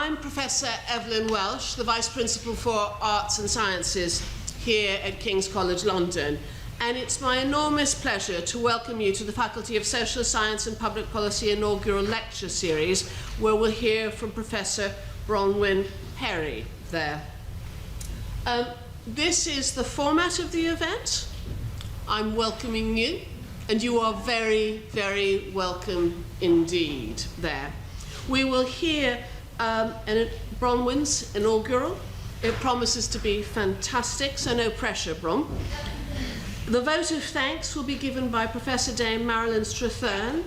I'm Professor Evelyn Welsh, the Vice Principal for Arts and Sciences here at King's College London, and it's my enormous pleasure to welcome you to the Faculty of Social Science and Public Policy Inaugural Lecture Series, where we'll hear from Professor Bronwyn Perry there. This is the format of the event. I'm welcoming you, and you are very, very welcome indeed there. We will hear Bronwyn's inaugural. It promises to be fantastic, so no pressure, Bron. The vote of thanks will be given by Professor Dame Marilyn Strathern,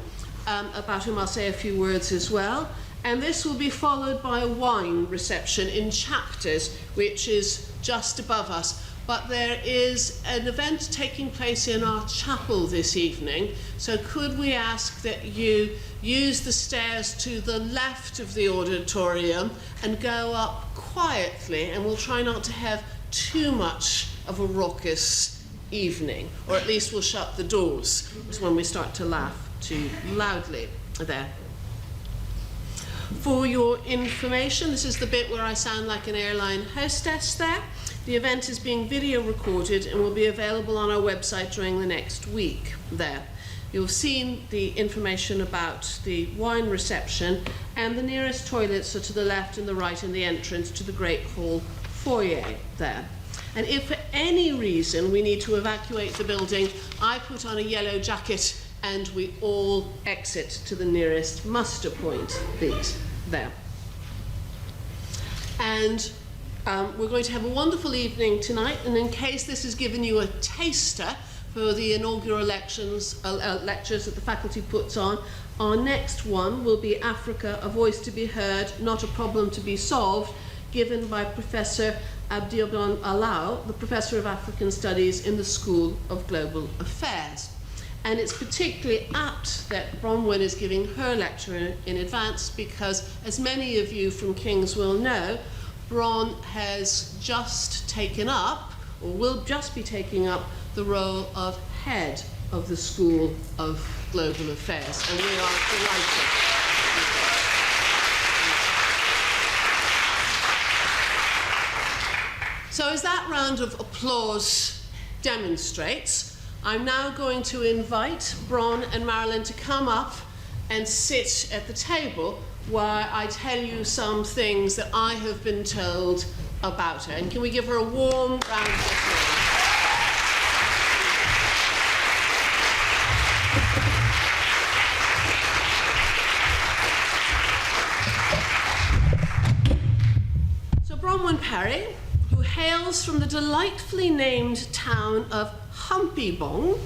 about whom I'll say a few words as well. And this will be followed by a wine reception in chapters, which is just above us. But there is an event taking place in our chapel this evening, so could we ask that you use the stairs to the left of the auditorium and go up quietly, and we'll try not to have too much of a raucous evening, or at least we'll shut the doors when we start to laugh too loudly there. For your information, this is the bit where I sound like an airline hostess there. The event is being video recorded and will be available on our website during the next week there. You'll have seen the information about the wine reception, and the nearest toilets are to the left and the right in the entrance to the Great Hall foyer there. And if for any reason we need to evacuate the building, I put on a yellow jacket and we all exit to the nearest muster point beat there. And we're going to have a wonderful evening tonight, and in case this has given you a taster for the inaugural lectures that the faculty puts on, our next one will be Africa, A Voice to be Heard, Not a Problem to be Solved, given by Professor Abdiobon Alau, the Professor of African Studies in the School of Global Affairs. And it's particularly apt that Bronwyn is giving her lecture in advance because, as many of you from King's will know, Bron has just taken up, or will just be taking up, the role of head of the School of Global Affairs, and we are delighted. So as that round of applause demonstrates, I'm now going to invite Bron and Marilyn to come up and sit at the table while I tell you some things that I have been told about her. And can we give her a warm round of applause? So Bronwyn Perry, who hails from the delightfully named town of Humpybong,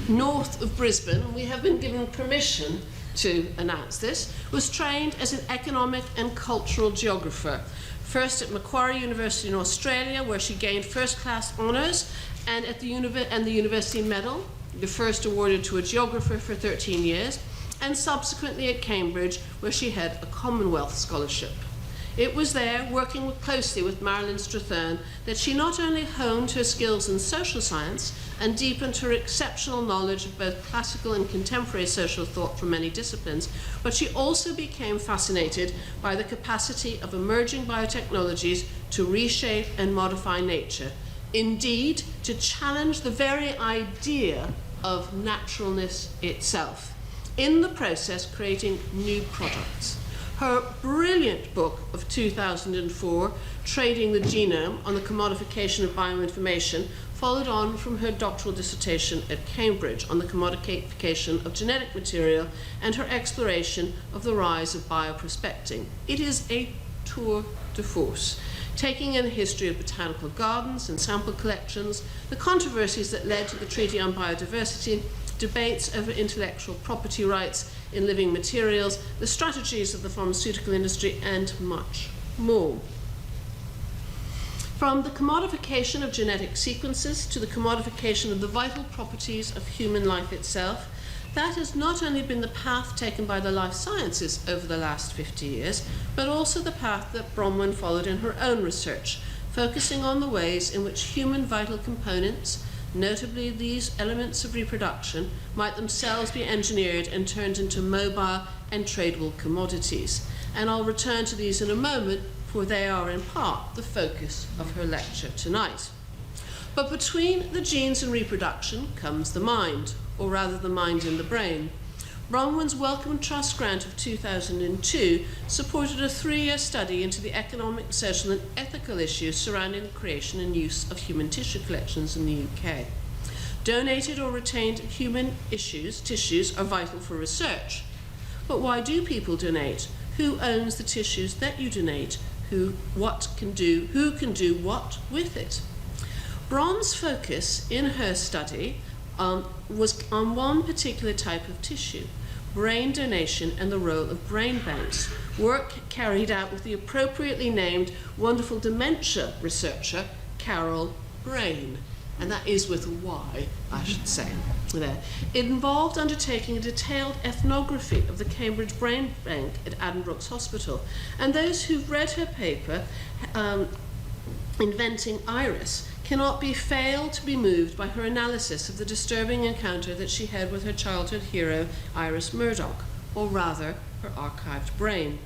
north of Brisbane, we have been given permission to announce this, was trained as an economic and cultural geographer, first at Macquarie University in Australia, where she gained first-class honours, and at the University Medal, the first awarded to a geographer for 13 years, and subsequently at Cambridge, where she had a Commonwealth scholarship. It was there, working closely with Marilyn Strathern, that she not only honed her skills in social science and deepened her exceptional knowledge of both classical and contemporary social thought from many disciplines, but she also became fascinated by the capacity of emerging biotechnologies to reshape and modify nature, indeed, to challenge the very idea of naturalness itself, in the process creating new products. Her brilliant book of 2004, Trading the Genome on the Commodification of Bioinformation, followed on from her doctoral dissertation at Cambridge on the commodification of genetic material and her exploration of the rise of bioprospecting. It is a tour de force, taking in the history of botanical gardens and sample collections, the controversies that led to the Treaty on Biodiversity, debates over intellectual property rights in living materials, the strategies of the pharmaceutical industry, and much more. From the commodification of genetic sequences to the commodification of the vital properties of human life itself, that has not only been the path taken by the life sciences over the last 50 years, but also the path that Bronwyn followed in her own research, focusing on the ways in which human vital components, notably these elements of reproduction, might themselves be engineered and turned into mobile and tradable commodities. and I'll return to these in a moment, for they are in part the focus of her lecture tonight. But between the genes and reproduction comes the mind, or rather the mind in the brain. Bronwyn's Wellcome Trust grant of 2002 supported a 3-year study into the economic, social and ethical issues surrounding the creation and use of human tissue collections in the UK. Donated or retained human tissues are vital for research. But why do people donate? Who owns the tissues that you donate? Who can do what with it? Bron's focus in her study was on one particular type of tissue, brain donation and the role of brain banks, work carried out with the appropriately named wonderful dementia researcher, Carol Brain. And that is with a Y, I should say. There. It involved undertaking a detailed ethnography of the Cambridge Brain Bank at Addenbrooke's Hospital. And those who've read her paper, Inventing Iris, cannot be failed to be moved by her analysis of the disturbing encounter that she had with her childhood hero, Iris Murdoch, or rather, her archived brain.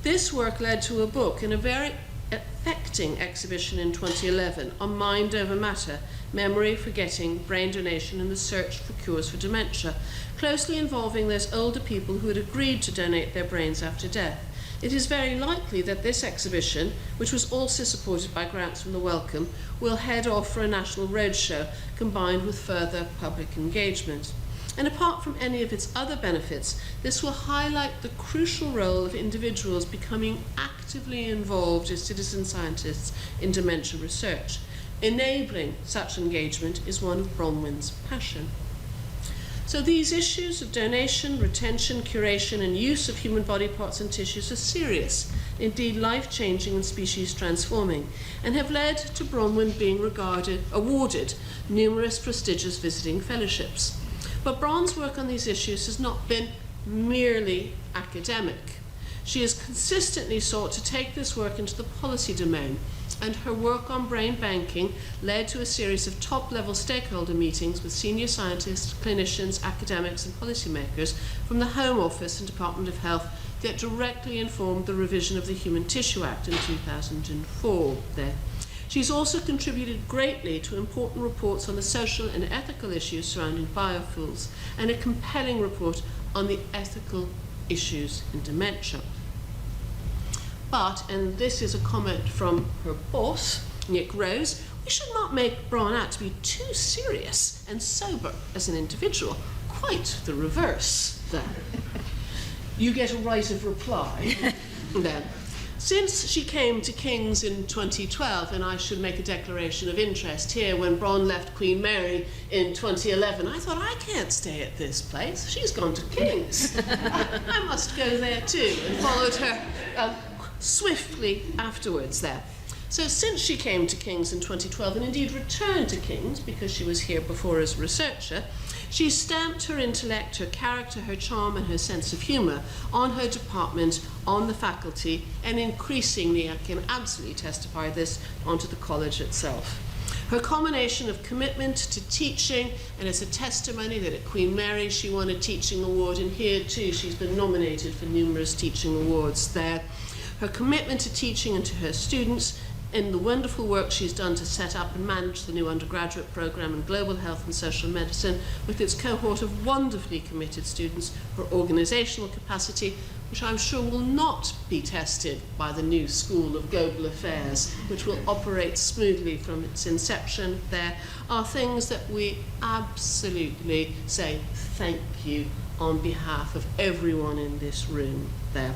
This work led to a book and a very affecting exhibition in 2011 on Mind Over Matter, Memory, Forgetting, Brain Donation and the Search for Cures for Dementia, closely involving those older people who had agreed to donate their brains after death. It is very likely that this exhibition, which was also supported by grants from the Wellcome, will head off for a national roadshow combined with further public engagement. And apart from any of its other benefits, this will highlight the crucial role of individuals becoming actively involved as citizen scientists in dementia research. Enabling such engagement is one of Bronwyn's passion. So these issues of donation, retention, curation and use of human body parts and tissues are serious, indeed life-changing and species-transforming, and have led to Bronwyn being awarded numerous prestigious visiting fellowships. But Bron's work on these issues has not been merely academic. She has consistently sought to take this work into the policy domain, and her work on brain banking led to a series of top-level stakeholder meetings with senior scientists, clinicians, academics and policymakers from the Home Office and Department of Health that directly informed the revision of the Human Tissue Act in 2004 there. She's also contributed greatly to important reports on the social and ethical issues surrounding biofuels and a compelling report on the ethical issues in dementia. But, and this is a comment from her boss, Nick Rose, we should not make Bron out to be too serious and sober as an individual. Quite the reverse, then. You get a right of reply, then. Since she came to King's in 2012, and I should make a declaration of interest here, when Bron left Queen Mary in 2011, I thought, I can't stay at this place. She's gone to King's. I must go there too, and followed her swiftly afterwards there. So since she came to King's in 2012, and indeed returned to King's because she was here before as a researcher, she stamped her intellect, her character, her charm and her sense of humour on her department, on the faculty, and increasingly, I can absolutely testify this, onto the college itself. Her combination of commitment to teaching, and it's a testimony that at Queen Mary she won a teaching award, and here too she's been nominated for numerous teaching awards there. Her commitment to teaching and to her students, in the wonderful work she's done to set up and manage the new undergraduate program in global health and social medicine with its cohort of wonderfully committed students, her organisational capacity, which I'm sure will not be tested by the new School of Global Affairs, which will operate smoothly from its inception, there are things that we absolutely say thank you on behalf of everyone in this room there.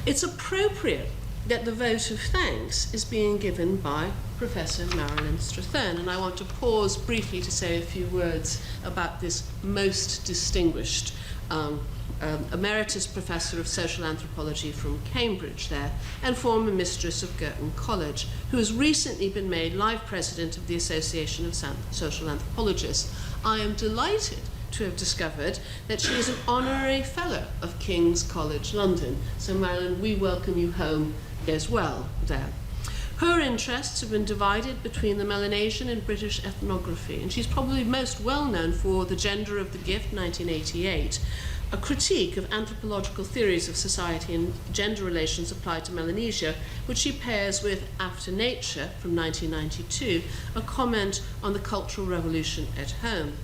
It's appropriate that the vote of thanks is being given by Professor Marilyn Strathern, and I want to pause briefly to say a few words about this most distinguished emeritus professor of social anthropology from Cambridge there, and former mistress of Girton College, who has recently been made live president of the Association of Social Anthropologists. I am delighted to have discovered that she is an honorary fellow of King's College London. So Marilyn, we welcome you home as well there. Her interests have been divided between the Melanesian and British ethnography, and she's probably most well known for The Gender of the Gift, 1988, a critique of anthropological theories of society and gender relations applied to Melanesia, which she pairs with After Nature from 1992, a comment on the Cultural Revolution at home.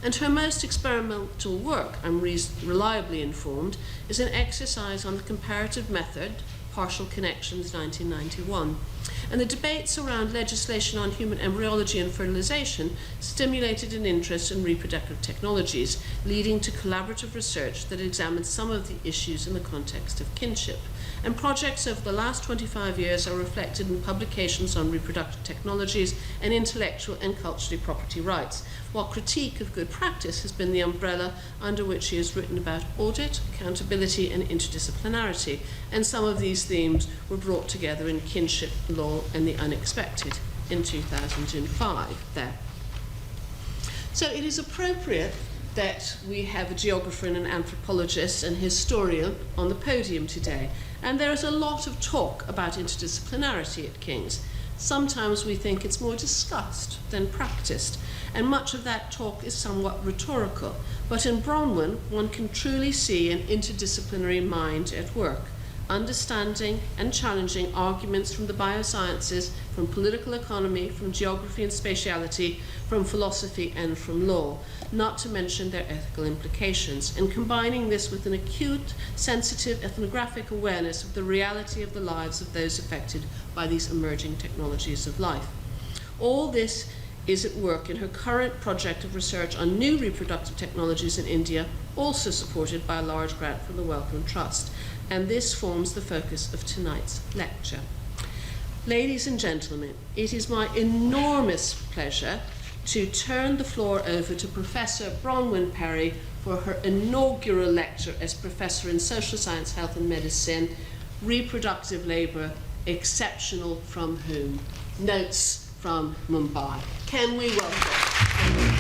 And her most experimental work, I'm reliably informed, is an exercise on the comparative method, Partial Connections, 1991. And the debates around legislation on human embryology and fertilization stimulated an interest in reproductive technologies, leading to collaborative research that examined some of the issues in the context of kinship. And projects over the last 25 years are reflected in publications on reproductive technologies and intellectual and cultural property rights, while critique of good practice has been the umbrella under which she has written about audit, accountability, and interdisciplinarity. And some of these themes were brought together in Kinship, Law, and the Unexpected in 2005 there. So it is appropriate that we have a geographer and an anthropologist and historian on the podium today. And there is a lot of talk about interdisciplinarity at King's. Sometimes we think it's more discussed than practiced, and much of that talk is somewhat rhetorical. But in Bronwyn, one can truly see an interdisciplinary mind at work, understanding and challenging arguments from the biosciences, from political economy, from geography and spatiality, from philosophy and from law, not to mention their ethical implications, and combining this with an acute, sensitive ethnographic awareness of the reality of the lives of those affected by these emerging technologies of life. All this is at work in her current project of research on new reproductive technologies in India, also supported by a large grant from the Wellcome Trust. And this forms the focus of tonight's lecture. Ladies and gentlemen, it is my enormous pleasure to turn the floor over to Professor Bronwyn Perry for her inaugural lecture as Professor in Social Science, Health and Medicine, Reproductive Labour, Exceptional from Whom? Notes from Mumbai. Can we welcome?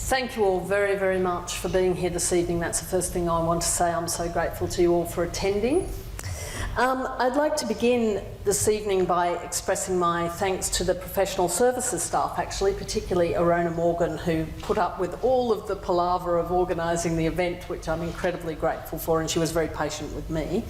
Thank you all very, very much for being here this evening. That's the first thing I want to say. I'm so grateful to you all for attending. I'd like to begin this evening by expressing my thanks to the professional services staff, actually, particularly Arona Morgan, who put up with all of the palaver of organising the event, which I'm incredibly grateful for, and she was very patient with me.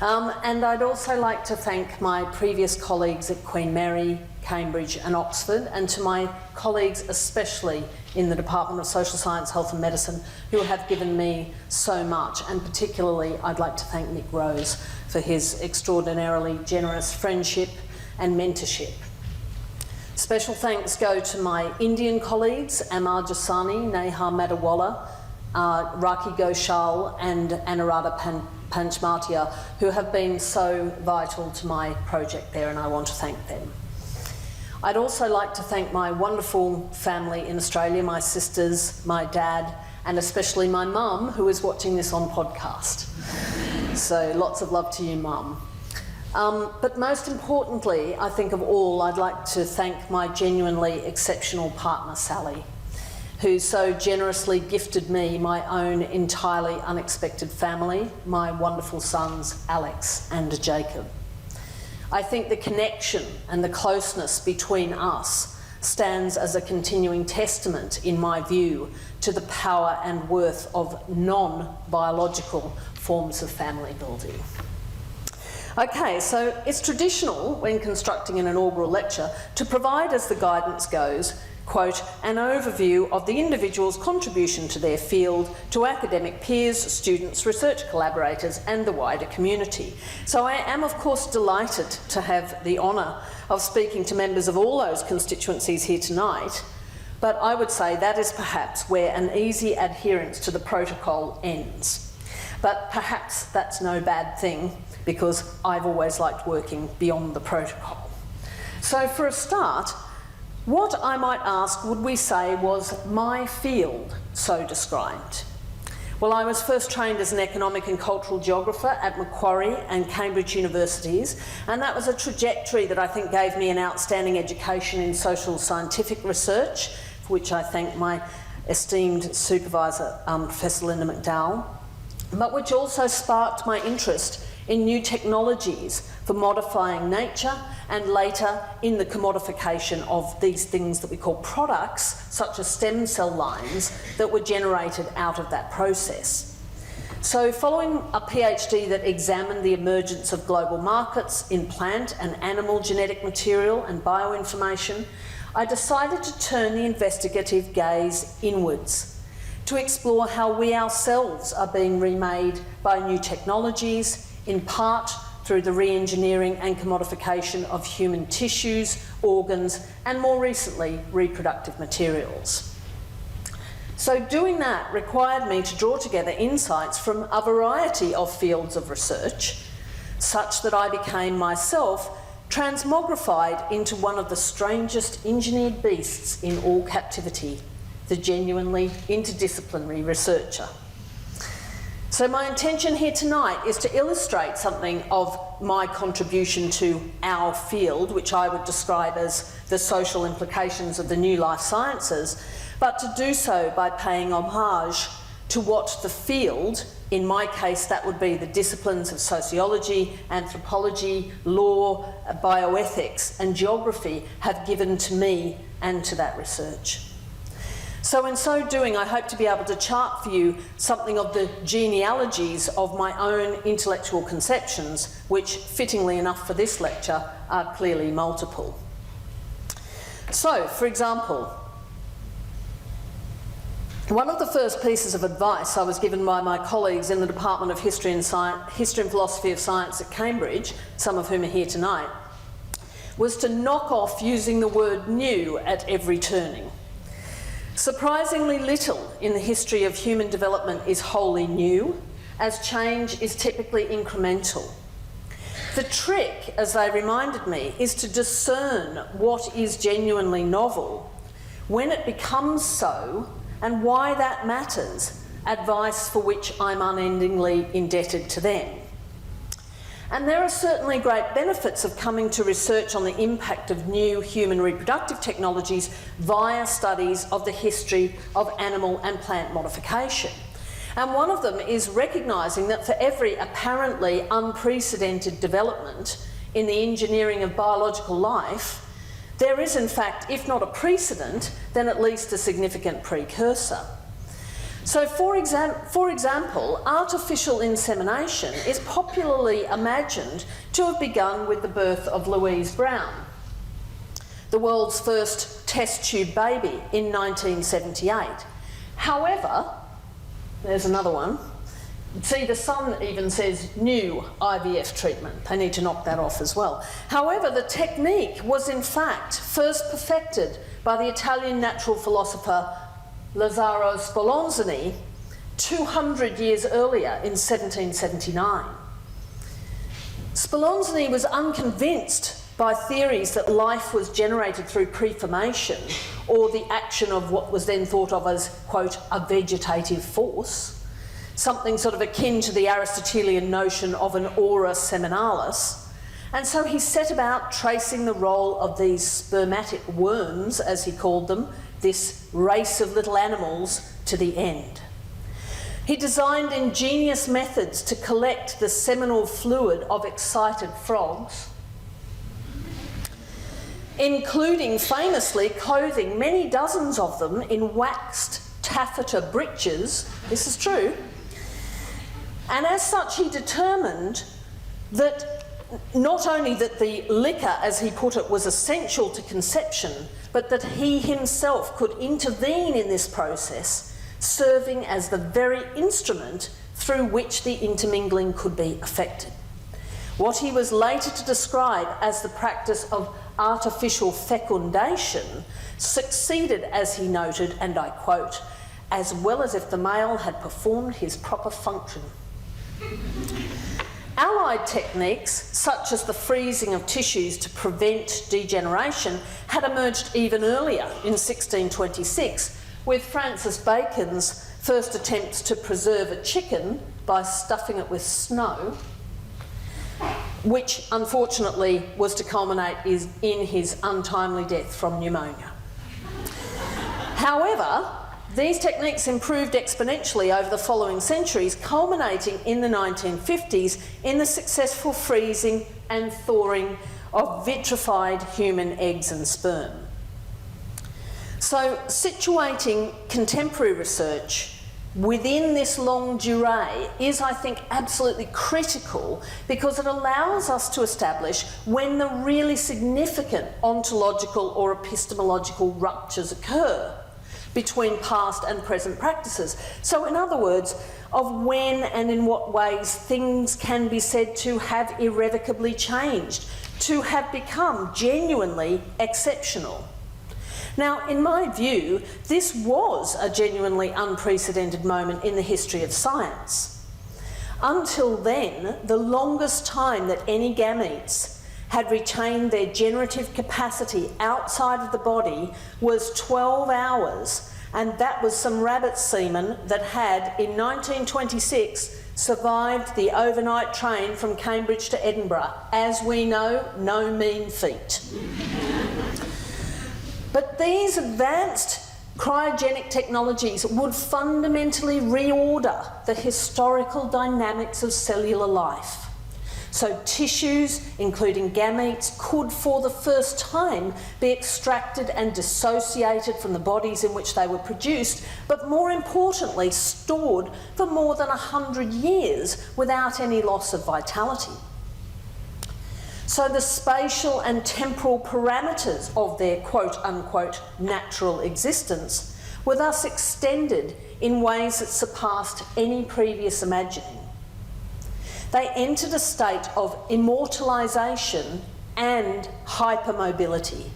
And I'd also like to thank my previous colleagues at Queen Mary, Cambridge and Oxford, and to my colleagues especially in the Department of Social Science, Health and Medicine, who have given me so much, and particularly I'd like to thank Nick Rose for his extraordinarily generous friendship and mentorship. Special thanks go to my Indian colleagues, Amar Jasani, Neha Madawala, Raki Ghoshal and Anuradha Panchmatia, who have been so vital to my project there, and I want to thank them. I'd also like to thank my wonderful family in Australia, my sisters, my dad, and especially my mum, who is watching this on podcast. So lots of love to you, Mum. But most importantly, I think of all, I'd like to thank my genuinely exceptional partner, Sally, who so generously gifted me my own entirely unexpected family, my wonderful sons, Alex and Jacob. I think the connection and the closeness between us stands as a continuing testament, in my view, to the power and worth of non-biological forms of family building. Okay, so it's traditional when constructing an inaugural lecture to provide, as the guidance goes, quote, an overview of the individual's contribution to their field, to academic peers, students, research collaborators and the wider community. So I am of course delighted to have the honour of speaking to members of all those constituencies here tonight, but I would say that is perhaps where an easy adherence to the protocol ends. But perhaps that's no bad thing, because I've always liked working beyond the protocol. So for a start, what I might ask would we say was my field so described? Well, I was first trained as an economic and cultural geographer at Macquarie and Cambridge universities, and that was a trajectory that I think gave me an outstanding education in social scientific research, for which I thank my esteemed supervisor, Professor Linda McDowell, but which also sparked my interest in new technologies for modifying nature and later in the commodification of these things that we call products, such as stem cell lines that were generated out of that process. So following a PhD that examined the emergence of global markets in plant and animal genetic material and bioinformation, I decided to turn the investigative gaze inwards to explore how we ourselves are being remade by new technologies, in part through the re-engineering and commodification of human tissues, organs, and more recently, reproductive materials. So doing that required me to draw together insights from a variety of fields of research, such that I became myself transmogrified into one of the strangest engineered beasts in all captivity, the genuinely interdisciplinary researcher. So my intention here tonight is to illustrate something of my contribution to our field, which I would describe as the social implications of the new life sciences, but to do so by paying homage to what the field, in my case that would be the disciplines of sociology, anthropology, law, bioethics and geography, have given to me and to that research. So in so doing, I hope to be able to chart for you something of the genealogies of my own intellectual conceptions, which, fittingly enough for this lecture, are clearly multiple. So, for example, one of the first pieces of advice I was given by my colleagues in the Department of History and Philosophy of Science at Cambridge, some of whom are here tonight, was to knock off using the word new at every turning. Surprisingly little in the history of human development is wholly new, as change is typically incremental. The trick, as they reminded me, is to discern what is genuinely novel, when it becomes so, and why that matters, advice for which I'm unendingly indebted to them. And there are certainly great benefits of coming to research on the impact of new human reproductive technologies via studies of the history of animal and plant modification. And one of them is recognising that for every apparently unprecedented development in the engineering of biological life, there is in fact, if not a precedent, then at least a significant precursor. So for example, artificial insemination is popularly imagined to have begun with the birth of Louise Brown, the world's first test tube baby in 1978. However, there's another one. See, the Sun even says new IVF treatment. They need to knock that off as well. However, the technique was in fact first perfected by the Italian natural philosopher Lazzaro Spallanzani 200 years earlier in 1779. Spallanzani was unconvinced by theories that life was generated through preformation or the action of what was then thought of as, quote, a vegetative force, something sort of akin to the Aristotelian notion of an aura seminalis. And so he set about tracing the role of these spermatic worms, as he called them, this race of little animals, to the end. He designed ingenious methods to collect the seminal fluid of excited frogs, including famously clothing many dozens of them in waxed taffeta breeches. This is true. And as such, he determined that not only that the liquor, as he put it, was essential to conception, but that he himself could intervene in this process, serving as the very instrument through which the intermingling could be effected. What he was later to describe as the practice of artificial fecundation succeeded, as he noted, and I quote, as well as if the male had performed his proper function. Allied techniques, such as the freezing of tissues to prevent degeneration, had emerged even earlier in 1626, with Francis Bacon's first attempts to preserve a chicken by stuffing it with snow, which unfortunately was to culminate in his untimely death from pneumonia. However, these techniques improved exponentially over the following centuries, culminating in the 1950s in the successful freezing and thawing of vitrified human eggs and sperm. So, situating contemporary research within this longue durée is, I think, absolutely critical because it allows us to establish when the really significant ontological or epistemological ruptures occur between past and present practices. So, in other words, of when and in what ways things can be said to have irrevocably changed, to have become genuinely exceptional. Now, in my view, this was a genuinely unprecedented moment in the history of science. Until then, the longest time that any gametes had retained their generative capacity outside of the body was 12 hours, and that was some rabbit semen that had, in 1926, survived the overnight train from Cambridge to Edinburgh. As we know, no mean feat. But these advanced cryogenic technologies would fundamentally reorder the historical dynamics of cellular life. So tissues, including gametes, could for the first time be extracted and dissociated from the bodies in which they were produced, but more importantly, stored for more than 100 years without any loss of vitality. So the spatial and temporal parameters of their quote-unquote natural existence were thus extended in ways that surpassed any previous imagining. They entered a state of immortalisation and hypermobility,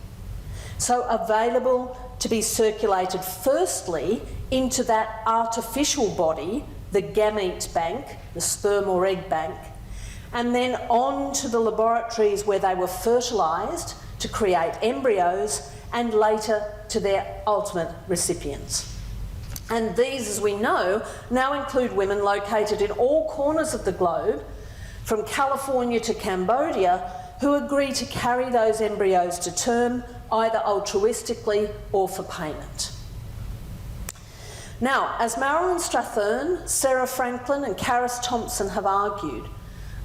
so available to be circulated firstly into that artificial body, the gamete bank, the sperm or egg bank, and then on to the laboratories where they were fertilised to create embryos and later to their ultimate recipients. And these, as we know, now include women located in all corners of the globe, from California to Cambodia, who agree to carry those embryos to term, either altruistically or for payment. Now, as Marilyn Strathern, Sarah Franklin and Caris Thompson have argued,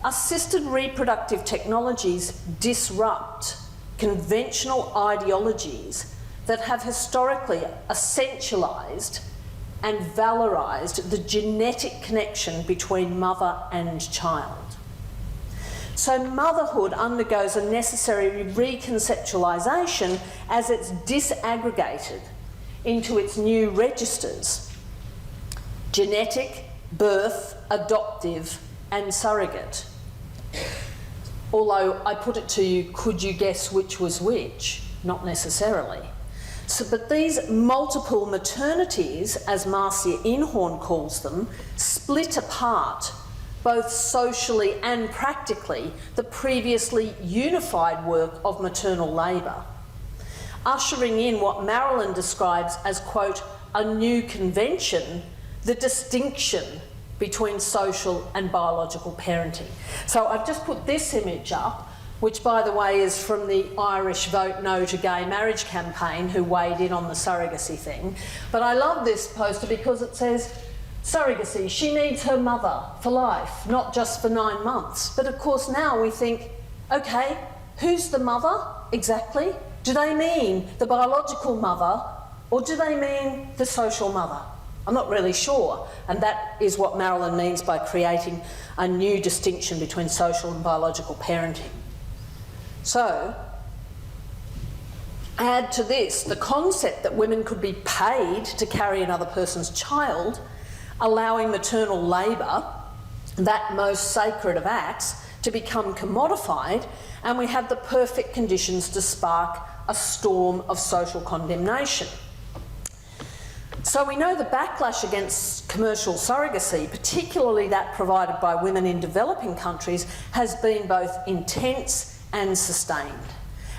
assisted reproductive technologies disrupt conventional ideologies that have historically essentialised and valorised the genetic connection between mother and child. So motherhood undergoes a necessary reconceptualisation as it's disaggregated into its new registers: genetic, birth, adoptive and surrogate. Although I put it to you, could you guess which was which? Not necessarily. So, but these multiple maternities, as Marcia Inhorn calls them, split apart, both socially and practically, the previously unified work of maternal labour, ushering in what Marilyn describes as, quote, a new convention, the distinction between social and biological parenting. So I've just put this image up, which, by the way, is from the Irish Vote No to Gay Marriage campaign, who weighed in on the surrogacy thing. But I love this poster because it says, surrogacy, she needs her mother for life, not just for 9 months. But of course now we think, okay, who's the mother exactly? Do they mean the biological mother or do they mean the social mother? I'm not really sure, and that is what Marilyn means by creating a new distinction between social and biological parenting. So, add to this the concept that women could be paid to carry another person's child, allowing maternal labour, that most sacred of acts, to become commodified, and we have the perfect conditions to spark a storm of social condemnation. So we know the backlash against commercial surrogacy, particularly that provided by women in developing countries, has been both intense and sustained,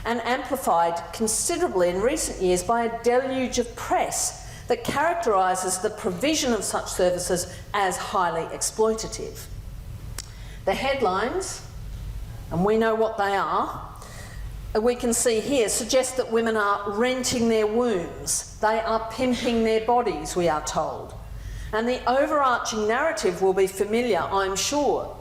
and amplified considerably in recent years by a deluge of press that characterises the provision of such services as highly exploitative. The headlines, and we know what they are, we can see here, suggests that women are renting their wombs. They are pimping their bodies, we are told. And the overarching narrative will be familiar, I'm sure,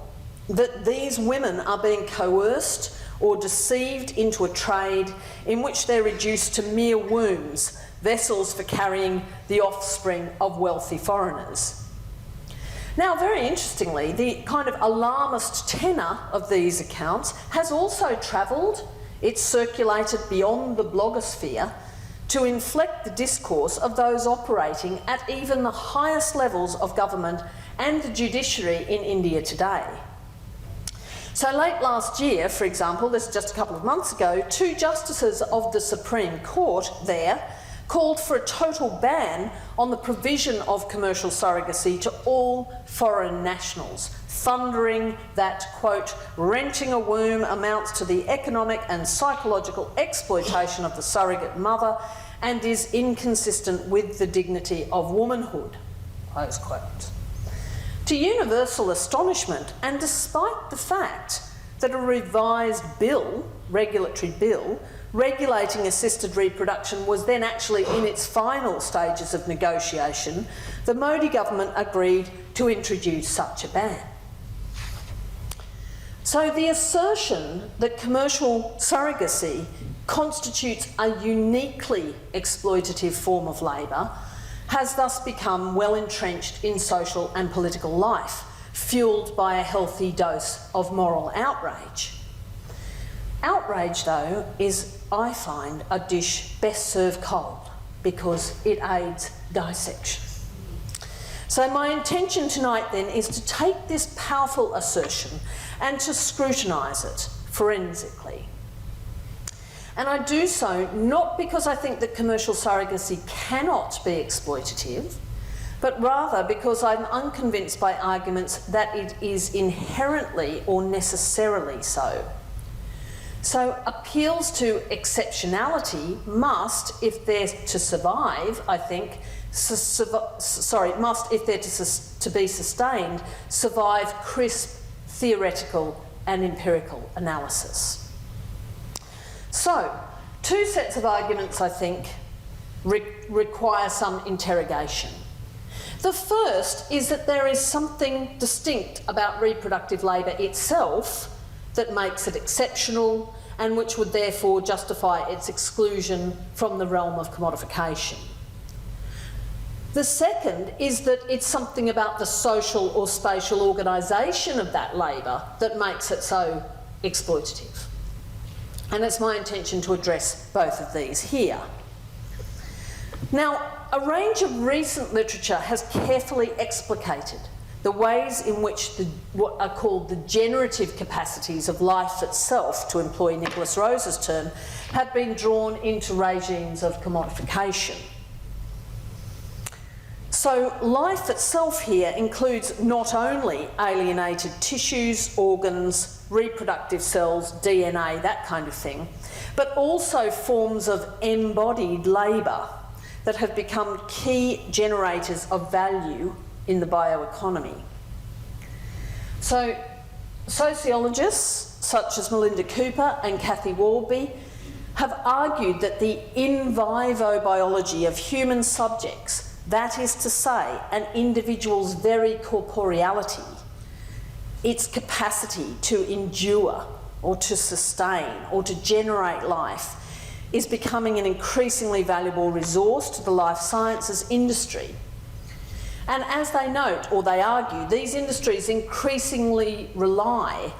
that these women are being coerced or deceived into a trade in which they're reduced to mere wombs, vessels for carrying the offspring of wealthy foreigners. Now, very interestingly, the kind of alarmist tenor of these accounts has also travelled, it's circulated beyond the blogosphere to inflect the discourse of those operating at even the highest levels of government and the judiciary in India today. So late last year, for example, this is just a couple of months ago, 2 justices of the Supreme Court there called for a total ban on the provision of commercial surrogacy to all foreign nationals, thundering that, quote, renting a womb amounts to the economic and psychological exploitation of the surrogate mother and is inconsistent with the dignity of womanhood, close quote. To universal astonishment, and despite the fact that a revised bill, regulatory bill, regulating assisted reproduction was then actually in its final stages of negotiation, the Modi government agreed to introduce such a ban. So the assertion that commercial surrogacy constitutes a uniquely exploitative form of labour has thus become well entrenched in social and political life, fuelled by a healthy dose of moral outrage. Outrage, though, is, I find, a dish best served cold because it aids dissection. So my intention tonight then is to take this powerful assertion and to scrutinise it forensically. And I do so not because I think that commercial surrogacy cannot be exploitative, but rather because I'm unconvinced by arguments that it is inherently or necessarily so. So appeals to exceptionality must, if they're to survive, I think, must, if they're to be sustained, survive crisp theoretical and empirical analysis. So, 2 sets of arguments, I think, require some interrogation. The first is that there is something distinct about reproductive labour itself that makes it exceptional and which would therefore justify its exclusion from the realm of commodification. The second is that it's something about the social or spatial organisation of that labour that makes it so exploitative. And it's my intention to address both of these here. Now, a range of recent literature has carefully explicated the ways in which what are called the generative capacities of life itself, to employ Nicholas Rose's term, have been drawn into regimes of commodification. So life itself here includes not only alienated tissues, organs, reproductive cells, DNA, that kind of thing, but also forms of embodied labour that have become key generators of value in the bioeconomy. So sociologists such as Melinda Cooper and Cathy Walby have argued that the in vivo biology of human subjects, that is to say, an individual's very corporeality, its capacity to endure or to sustain or to generate life, is becoming an increasingly valuable resource to the life sciences industry. And as they note, or they argue, these industries increasingly rely,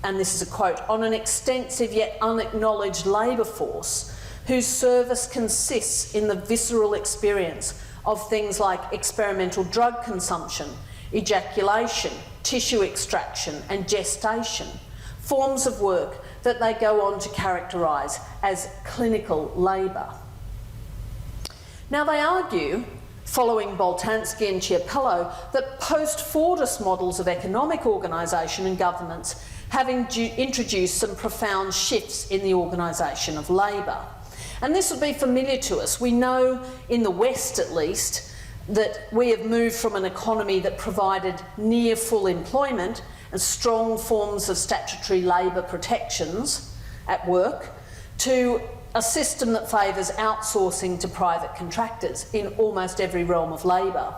and this is a quote, on an extensive yet unacknowledged labour force whose service consists in the visceral experience of things like experimental drug consumption, ejaculation, tissue extraction and gestation, forms of work that they go on to characterise as clinical labour. Now they argue, following Boltanski and Chiapello, that post-foetus models of economic organisation and governance have introduced some profound shifts in the organisation of labour. And this will be familiar to us. We know, in the West at least, that we have moved from an economy that provided near full employment and strong forms of statutory labour protections at work to a system that favours outsourcing to private contractors in almost every realm of labour.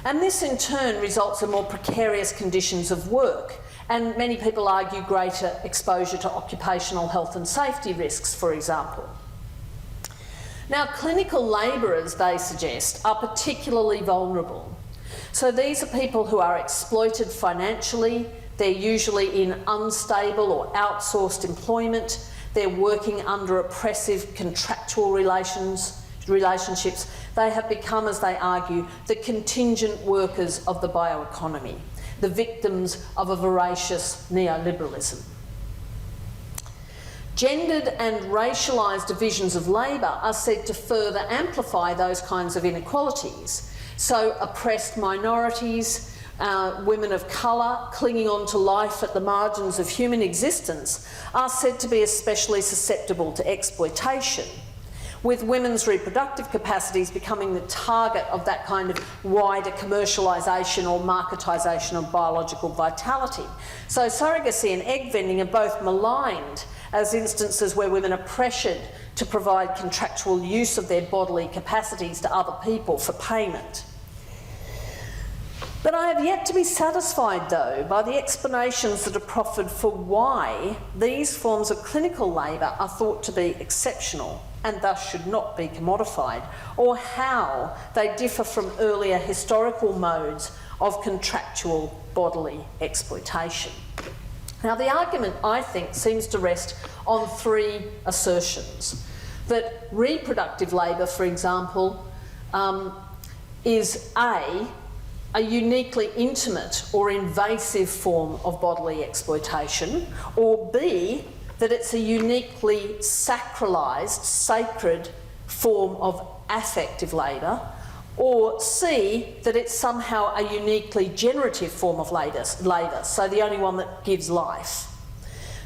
And this in turn results in more precarious conditions of work, and many people argue greater exposure to occupational health and safety risks, for example. Now, clinical labourers, they suggest, are particularly vulnerable. So these are people who are exploited financially, they're usually in unstable or outsourced employment, they're working under oppressive contractual relationships. They have become, as they argue, the contingent workers of the bioeconomy, the victims of a voracious neoliberalism. Gendered and racialised divisions of labour are said to further amplify those kinds of inequalities. So oppressed minorities, women of colour clinging on to life at the margins of human existence are said to be especially susceptible to exploitation, with women's reproductive capacities becoming the target of that kind of wider commercialisation or marketisation of biological vitality. So surrogacy and egg vending are both maligned as instances where women are pressured to provide contractual use of their bodily capacities to other people for payment. But I have yet to be satisfied, though, by the explanations that are proffered for why these forms of clinical labour are thought to be exceptional and thus should not be commodified, or how they differ from earlier historical modes of contractual bodily exploitation. Now, the argument, I think, seems to rest on three assertions. That reproductive labour, for example, is A, a uniquely intimate or invasive form of bodily exploitation, or B, that it's a uniquely sacralised, sacred form of affective labour, or C, that it's somehow a uniquely generative form of labour, so the only one that gives life.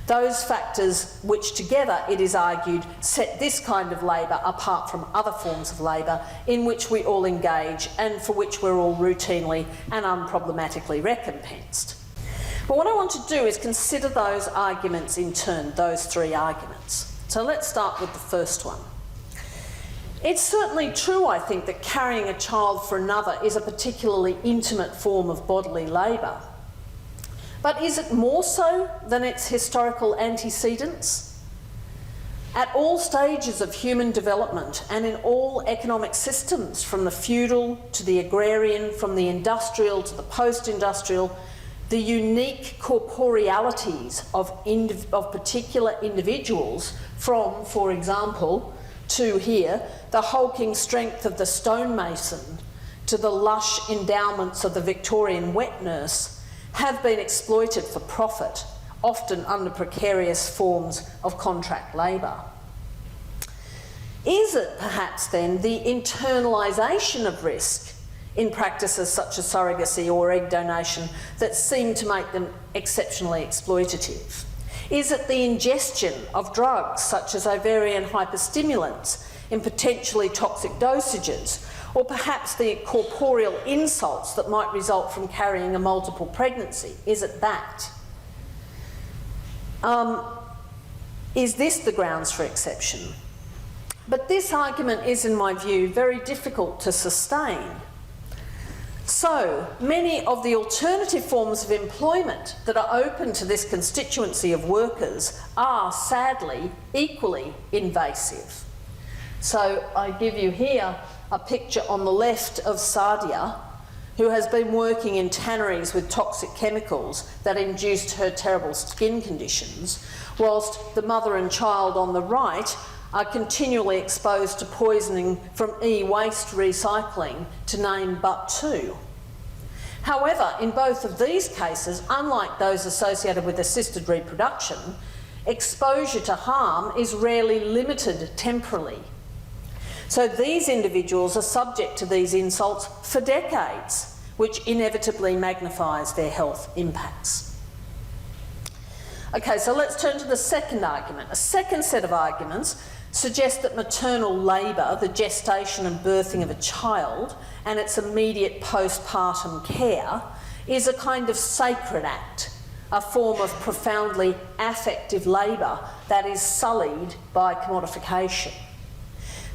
Those factors which together, it is argued, set this kind of labour apart from other forms of labour in which we all engage and for which we're all routinely and unproblematically recompensed. But what I want to do is consider those arguments in turn, those three arguments. So let's start with the first one. It's certainly true, I think, that carrying a child for another is a particularly intimate form of bodily labour. But is it more so than its historical antecedents? At all stages of human development and in all economic systems, from the feudal to the agrarian, from the industrial to the post-industrial, the unique corporealities of particular individuals from, for example, to here, the hulking strength of the stonemason to the lush endowments of the Victorian wet nurse have been exploited for profit, often under precarious forms of contract labour. Is it perhaps then the internalisation of risk in practices such as surrogacy or egg donation that seem to make them exceptionally exploitative? Is it the ingestion of drugs such as ovarian hyperstimulants in potentially toxic dosages, or perhaps the corporeal insults that might result from carrying a multiple pregnancy? Is it that? Is this the grounds for exception? But this argument is, in my view, very difficult to sustain. So, many of the alternative forms of employment that are open to this constituency of workers are, sadly, equally invasive. So, I give you here a picture on the left of Sadia, who has been working in tanneries with toxic chemicals that induced her terrible skin conditions, whilst the mother and child on the right are continually exposed to poisoning from e-waste recycling, to name but two. However, in both of these cases, unlike those associated with assisted reproduction, exposure to harm is rarely limited temporally. So these individuals are subject to these insults for decades, which inevitably magnifies their health impacts. Okay, so let's turn to the second argument. A second set of arguments suggests that maternal labour, the gestation and birthing of a child, and its immediate postpartum care, is a kind of sacred act, a form of profoundly affective labour that is sullied by commodification.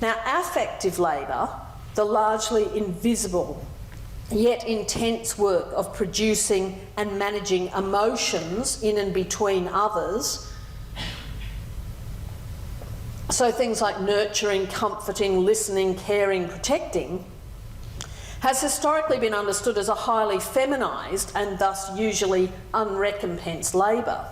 Now, affective labour, the largely invisible yet intense work of producing and managing emotions in and between others, so things like nurturing, comforting, listening, caring, protecting, has historically been understood as a highly feminised and thus usually unrecompensed labour.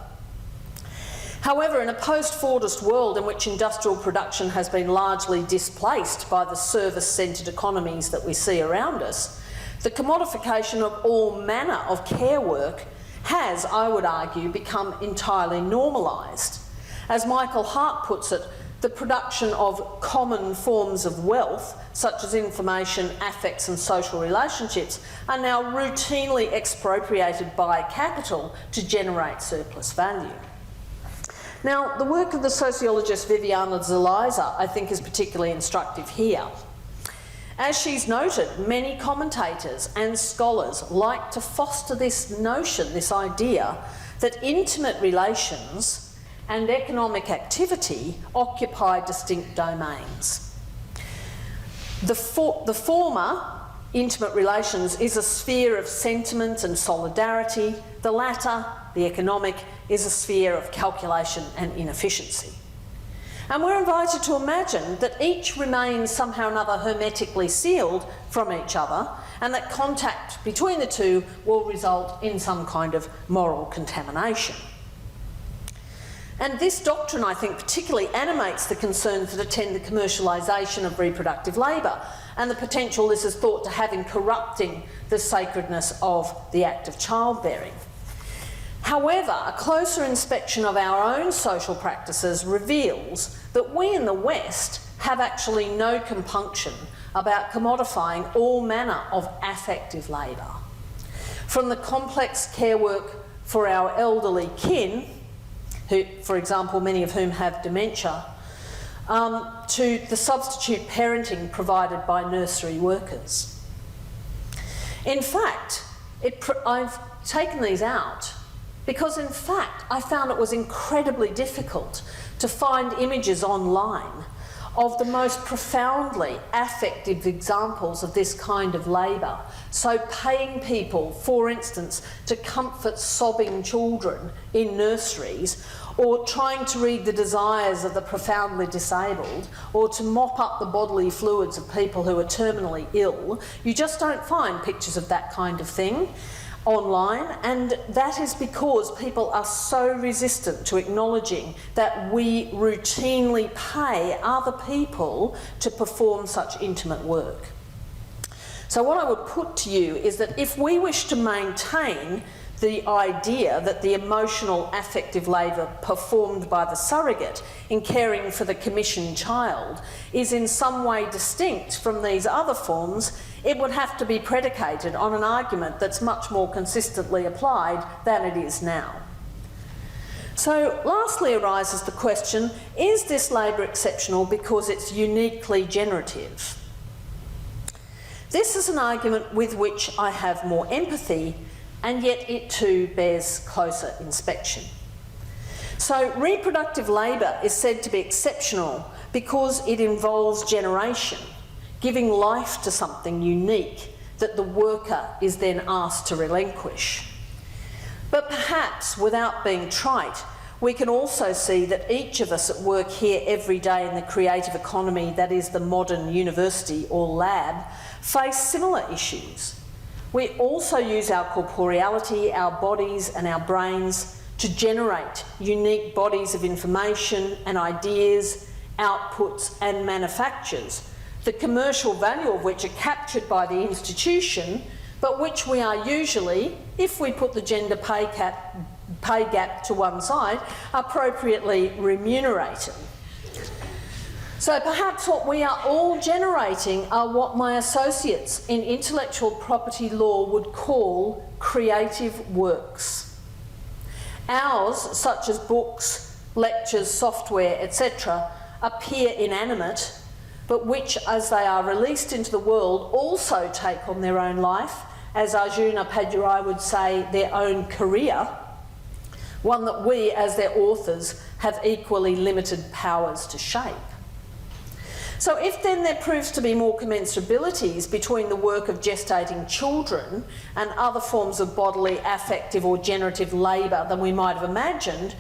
However, in a post-Fordist world in which industrial production has been largely displaced by the service-centred economies that we see around us, the commodification of all manner of care work has, I would argue, become entirely normalised. As Michael Hart puts it, the production of common forms of wealth, such as information, affects and social relationships, are now routinely expropriated by capital to generate surplus value. Now, the work of the sociologist Viviana Zelizer, I think, is particularly instructive here. As she's noted, many commentators and scholars like to foster this notion, this idea, that intimate relations and economic activity occupy distinct domains. The former, intimate relations, is a sphere of sentiment and solidarity. The latter, the economic, is a sphere of calculation and inefficiency. And we're invited to imagine that each remains somehow or another hermetically sealed from each other, and that contact between the two will result in some kind of moral contamination. And this doctrine, I think, particularly animates the concerns that attend the commercialisation of reproductive labour and the potential this is thought to have in corrupting the sacredness of the act of childbearing. However, a closer inspection of our own social practices reveals that we in the West have actually no compunction about commodifying all manner of affective labour. From the complex care work for our elderly kin, who, for example, many of whom have dementia, to the substitute parenting provided by nursery workers. In fact, I've taken these out because, in fact, I found it was incredibly difficult to find images online of the most profoundly affective examples of this kind of labour. So paying people, for instance, to comfort sobbing children in nurseries, or trying to read the desires of the profoundly disabled, or to mop up the bodily fluids of people who are terminally ill. You just don't find pictures of that kind of thing online, and that is because people are so resistant to acknowledging that we routinely pay other people to perform such intimate work. So what I would put to you is that if we wish to maintain the idea that the emotional affective labour performed by the surrogate in caring for the commissioned child is in some way distinct from these other forms, it would have to be predicated on an argument that's much more consistently applied than it is now. So lastly arises the question, is this labour exceptional because it's uniquely generative? This is an argument with which I have more empathy, and yet it too bears closer inspection. So reproductive labour is said to be exceptional because it involves generation, giving life to something unique that the worker is then asked to relinquish. But perhaps, without being trite, we can also see that each of us at work here every day in the creative economy that is the modern university or lab face similar issues. We also use our corporeality, our bodies and our brains to generate unique bodies of information and ideas, outputs and manufactures, the commercial value of which are captured by the institution, but which we are usually, if we put the gender pay gap to one side, appropriately remunerated. So perhaps what we are all generating are what my associates in intellectual property law would call creative works. Ours, such as books, lectures, software, etc., appear inanimate, but which, as they are released into the world, also take on their own life, as Arjuna Padurai would say, their own career, one that we, as their authors, have equally limited powers to shape. So if then there proves to be more commensurabilities between the work of gestating children and other forms of bodily, affective or generative labour than we might have imagined,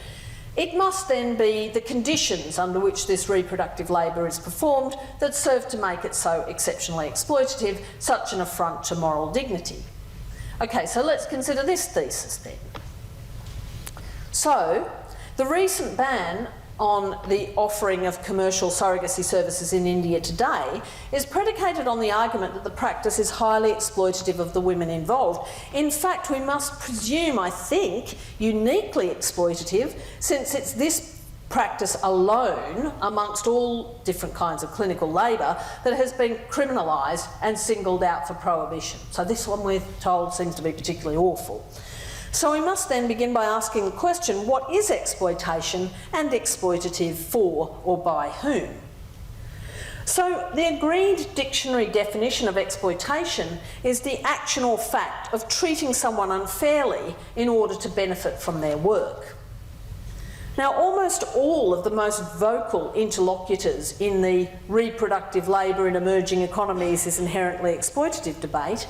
it must then be the conditions under which this reproductive labour is performed that serve to make it so exceptionally exploitative, such an affront to moral dignity. Okay, so let's consider this thesis then. So, the recent ban on the offering of commercial surrogacy services in India today is predicated on the argument that the practice is highly exploitative of the women involved. In fact, we must presume, I think, uniquely exploitative, since it's this practice alone, amongst all different kinds of clinical labour, that has been criminalised and singled out for prohibition. So this one, we're told, seems to be particularly awful. So we must then begin by asking the question, what is exploitation and exploitative for or by whom? So the agreed dictionary definition of exploitation is the action or fact of treating someone unfairly in order to benefit from their work. Now, almost all of the most vocal interlocutors in the reproductive labour in emerging economies is inherently exploitative debate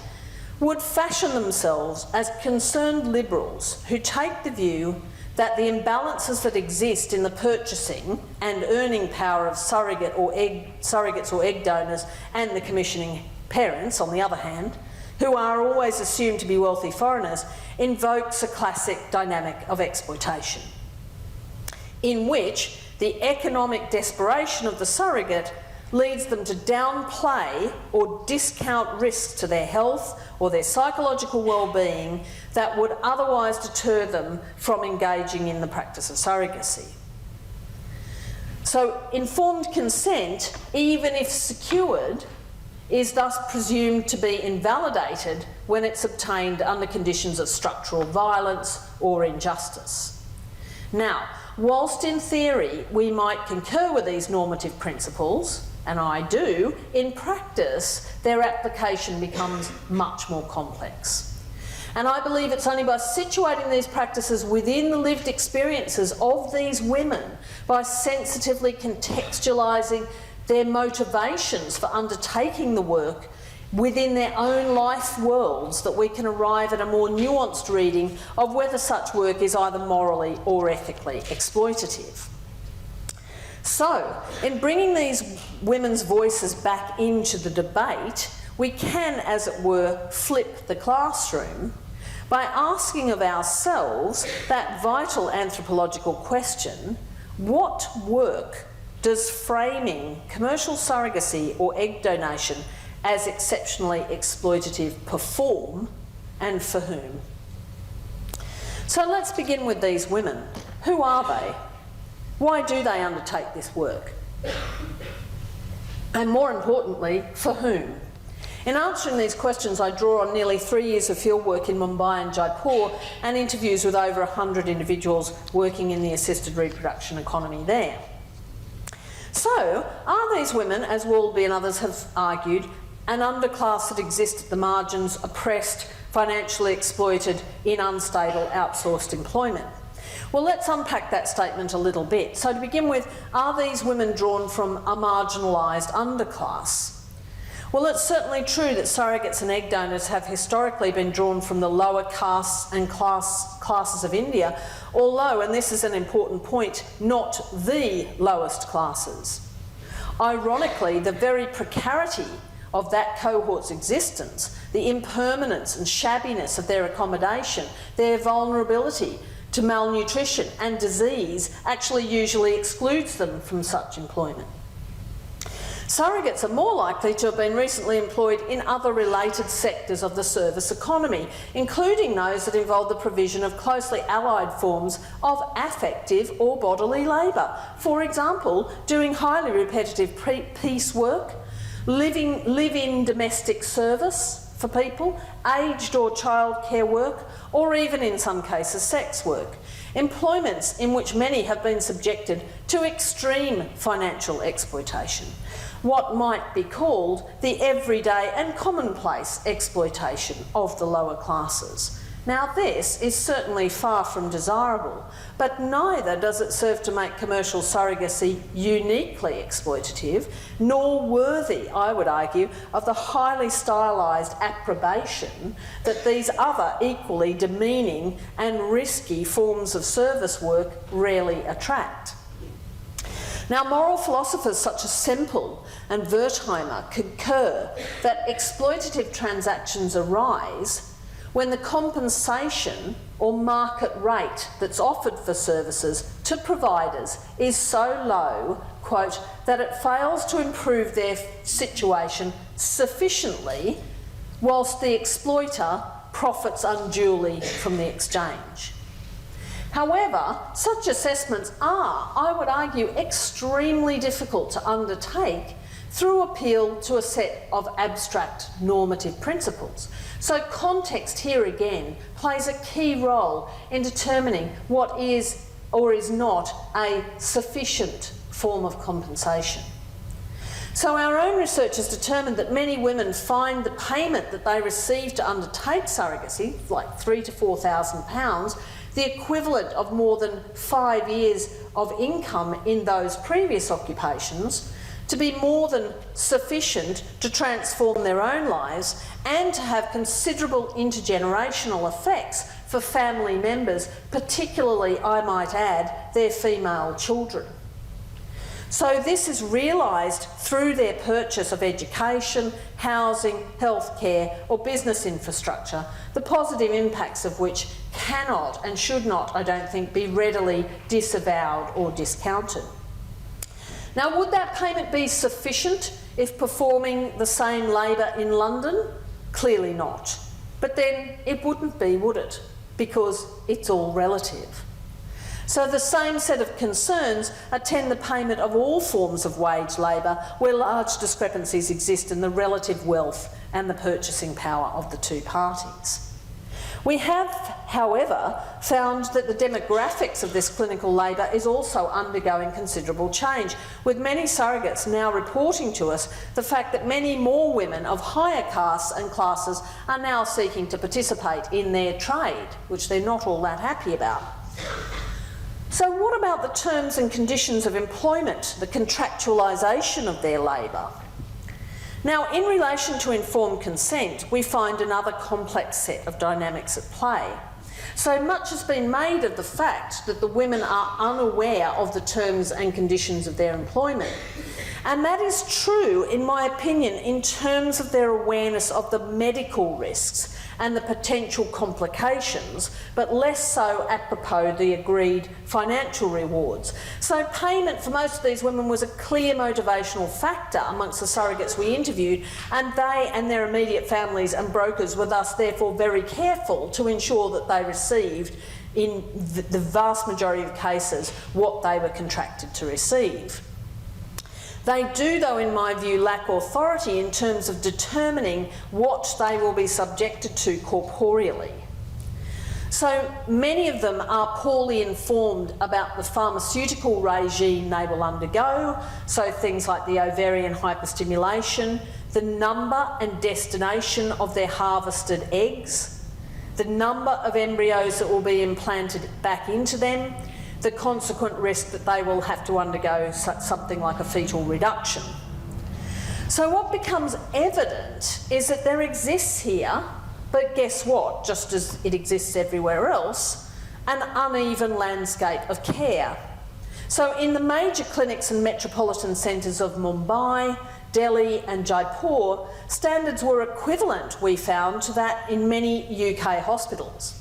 would fashion themselves as concerned liberals who take the view that the imbalances that exist in the purchasing and earning power of surrogates or egg donors and the commissioning parents, on the other hand, who are always assumed to be wealthy foreigners, invokes a classic dynamic of exploitation, in which the economic desperation of the surrogate leads them to downplay or discount risks to their health or their psychological well-being that would otherwise deter them from engaging in the practice of surrogacy. So informed consent, even if secured, is thus presumed to be invalidated when it's obtained under conditions of structural violence or injustice. Now, whilst in theory we might concur with these normative principles, and I do, in practice their application becomes much more complex. And I believe it's only by situating these practices within the lived experiences of these women, by sensitively contextualising their motivations for undertaking the work within their own life worlds, that we can arrive at a more nuanced reading of whether such work is either morally or ethically exploitative. So, in bringing these women's voices back into the debate, we can, as it were, flip the classroom by asking of ourselves that vital anthropological question: what work does framing commercial surrogacy or egg donation as exceptionally exploitative perform, and for whom? So let's begin with these women. Who are they? Why do they undertake this work? And more importantly, for whom? In answering these questions, I draw on nearly 3 years of fieldwork in Mumbai and Jaipur and interviews with over 100 individuals working in the assisted reproduction economy there. So, are these women, as Walby and others have argued, an underclass that exists at the margins, oppressed, financially exploited in unstable outsourced employment? Well, let's unpack that statement a little bit. So to begin with, are these women drawn from a marginalised underclass? Well, it's certainly true that surrogates and egg donors have historically been drawn from the lower castes and classes of India, although, and this is an important point, not the lowest classes. Ironically, the very precarity of that cohort's existence, the impermanence and shabbiness of their accommodation, their vulnerability to malnutrition and disease actually usually excludes them from such employment. Surrogates are more likely to have been recently employed in other related sectors of the service economy, including those that involve the provision of closely allied forms of affective or bodily labour. For example, doing highly repetitive piecework, live-in domestic service for people, aged or childcare work, or even in some cases sex work. Employments in which many have been subjected to extreme financial exploitation. What might be called the everyday and commonplace exploitation of the lower classes. Now this is certainly far from desirable, but neither does it serve to make commercial surrogacy uniquely exploitative, nor worthy, I would argue, of the highly stylised approbation that these other equally demeaning and risky forms of service work rarely attract. Now, moral philosophers such as Semple and Wertheimer concur that exploitative transactions arise when the compensation or market rate that's offered for services to providers is so low, quote, that it fails to improve their situation sufficiently whilst the exploiter profits unduly from the exchange. However, such assessments are, I would argue, extremely difficult to undertake through appeal to a set of abstract normative principles. So context here again plays a key role in determining what is or is not a sufficient form of compensation. So our own research has determined that many women find the payment that they receive to undertake surrogacy, like £3,000 to £4,000, the equivalent of more than 5 years of income in those previous occupations, to be more than sufficient to transform their own lives and to have considerable intergenerational effects for family members, particularly, I might add, their female children. So this is realised through their purchase of education, housing, healthcare or business infrastructure, the positive impacts of which cannot and should not, I don't think, be readily disavowed or discounted. Now, would that payment be sufficient if performing the same labour in London? Clearly not. But then it wouldn't be, would it? Because it's all relative. So the same set of concerns attend the payment of all forms of wage labour where large discrepancies exist in the relative wealth and the purchasing power of the two parties. We have, however, found that the demographics of this clinical labour is also undergoing considerable change, with many surrogates now reporting to us the fact that many more women of higher castes and classes are now seeking to participate in their trade, which they're not all that happy about. So what about the terms and conditions of employment, the contractualisation of their labour? Now, in relation to informed consent, we find another complex set of dynamics at play. So much has been made of the fact that the women are unaware of the terms and conditions of their employment. And that is true, in my opinion, in terms of their awareness of the medical risks and the potential complications, but less so apropos the agreed financial rewards. So payment for most of these women was a clear motivational factor amongst the surrogates we interviewed, and they and their immediate families and brokers were thus therefore very careful to ensure that they received, in the vast majority of cases, what they were contracted to receive. They do, though, in my view, lack authority in terms of determining what they will be subjected to corporeally. So many of them are poorly informed about the pharmaceutical regime they will undergo, so things like the ovarian hyperstimulation, the number and destination of their harvested eggs, the number of embryos that will be implanted back into them, the consequent risk that they will have to undergo something like a fetal reduction. So what becomes evident is that there exists here, but guess what, just as it exists everywhere else, an uneven landscape of care. So in the major clinics and metropolitan centres of Mumbai, Delhi and Jaipur, standards were equivalent, we found, to that in many UK hospitals.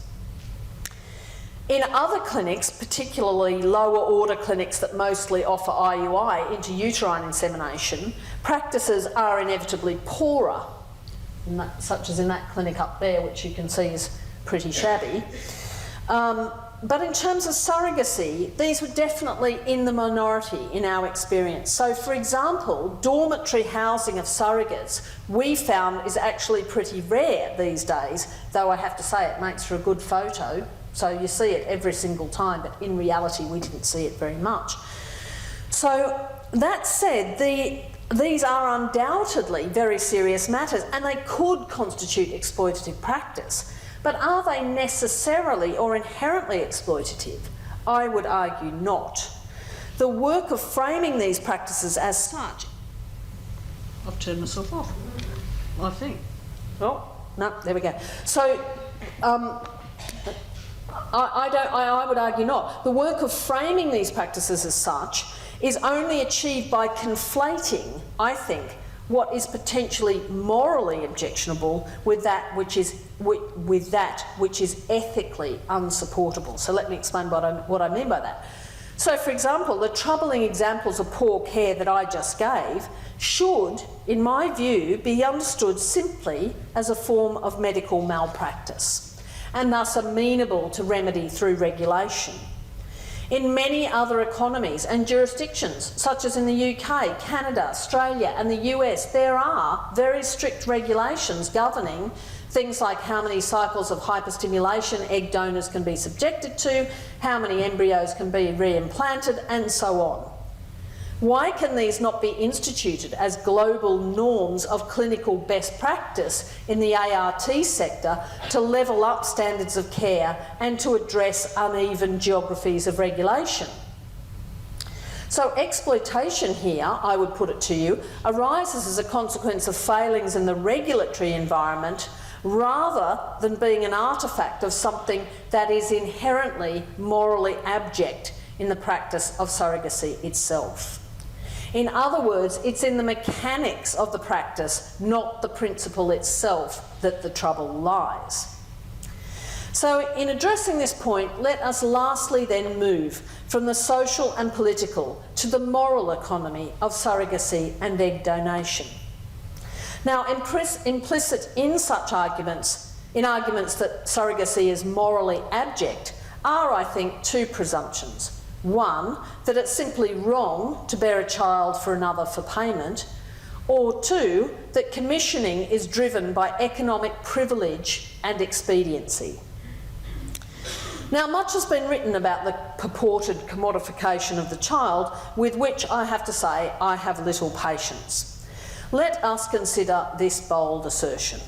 In other clinics, particularly lower order clinics that mostly offer IUI, intrauterine insemination, practices are inevitably poorer, such as in that clinic up there, which you can see is pretty shabby. But in terms of surrogacy, these were definitely in the minority in our experience. So, for example, dormitory housing of surrogates we found is actually pretty rare these days, though I have to say it makes for a good photo. So you see it every single time, but in reality we didn't see it very much. So that said, these are undoubtedly very serious matters and they could constitute exploitative practice. But are they necessarily or inherently exploitative? I would argue not. The work of framing these practices as such... I've turned myself off, I think. Oh, no, there we go. So, I would argue not. The work of framing these practices as such is only achieved by conflating, I think, what is potentially morally objectionable with that which is ethically unsupportable. So let me explain what I mean by that. So, for example, the troubling examples of poor care that I just gave should, in my view, be understood simply as a form of medical malpractice, and thus amenable to remedy through regulation. In many other economies and jurisdictions, such as in the UK, Canada, Australia and the US, there are very strict regulations governing things like how many cycles of hyperstimulation egg donors can be subjected to, how many embryos can be reimplanted, and so on. Why can these not be instituted as global norms of clinical best practice in the ART sector to level up standards of care and to address uneven geographies of regulation? So exploitation here, I would put it to you, arises as a consequence of failings in the regulatory environment rather than being an artefact of something that is inherently morally abject in the practice of surrogacy itself. In other words, it's in the mechanics of the practice, not the principle itself, that the trouble lies. So in addressing this point, let us lastly then move from the social and political to the moral economy of surrogacy and egg donation. Now, implicit in such arguments, that surrogacy is morally abject, are, I think, two presumptions. One, that it's simply wrong to bear a child for another for payment, or two, that commissioning is driven by economic privilege and expediency. Now, much has been written about the purported commodification of the child, with which I have to say I have little patience. Let us consider this bold assertion.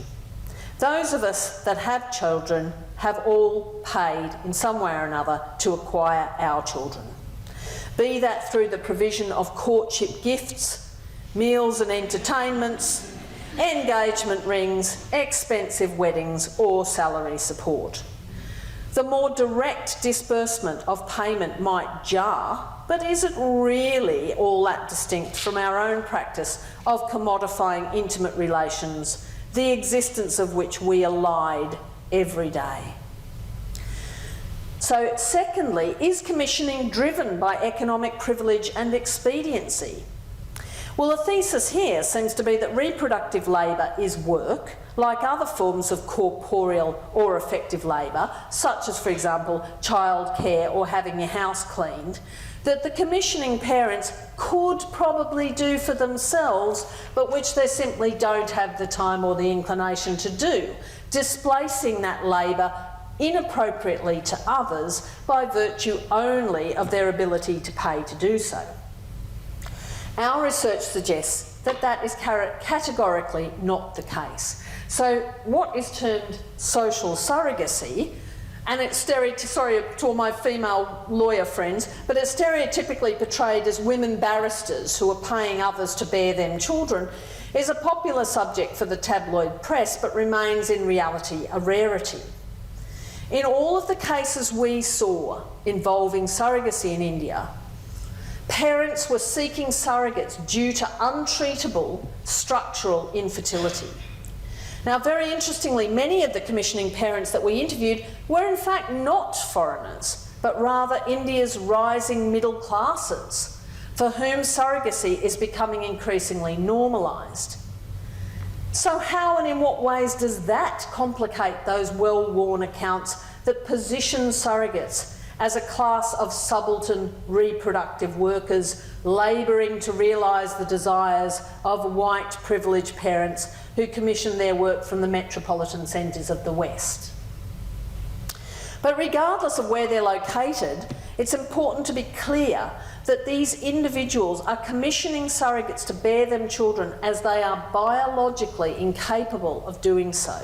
Those of us that have children have all paid in some way or another to acquire our children, be that through the provision of courtship gifts, meals and entertainments, engagement rings, expensive weddings or salary support. The more direct disbursement of payment might jar, but is it really all that distinct from our own practice of commodifying intimate relations, the existence of which we elide every day? So, secondly, is commissioning driven by economic privilege and expediency? Well, the thesis here seems to be that reproductive labour is work, like other forms of corporeal or effective labour, such as, for example, childcare or having your house cleaned, that the commissioning parents could probably do for themselves, but which they simply don't have the time or the inclination to do, displacing that labour inappropriately to others by virtue only of their ability to pay to do so. Our research suggests that that is categorically not the case. So what is termed social surrogacy, and it's sorry to all my female lawyer friends, but it's stereotypically portrayed as women barristers who are paying others to bear them children, is a popular subject for the tabloid press, but remains in reality a rarity. In all of the cases we saw involving surrogacy in India, parents were seeking surrogates due to untreatable structural infertility. Now, very interestingly, many of the commissioning parents that we interviewed were in fact not foreigners, but rather India's rising middle classes, for whom surrogacy is becoming increasingly normalised. So how and in what ways does that complicate those well-worn accounts that position surrogates as a class of subaltern reproductive workers labouring to realise the desires of white privileged parents who commission their work from the metropolitan centres of the West? But regardless of where they're located, it's important to be clear that these individuals are commissioning surrogates to bear them children as they are biologically incapable of doing so.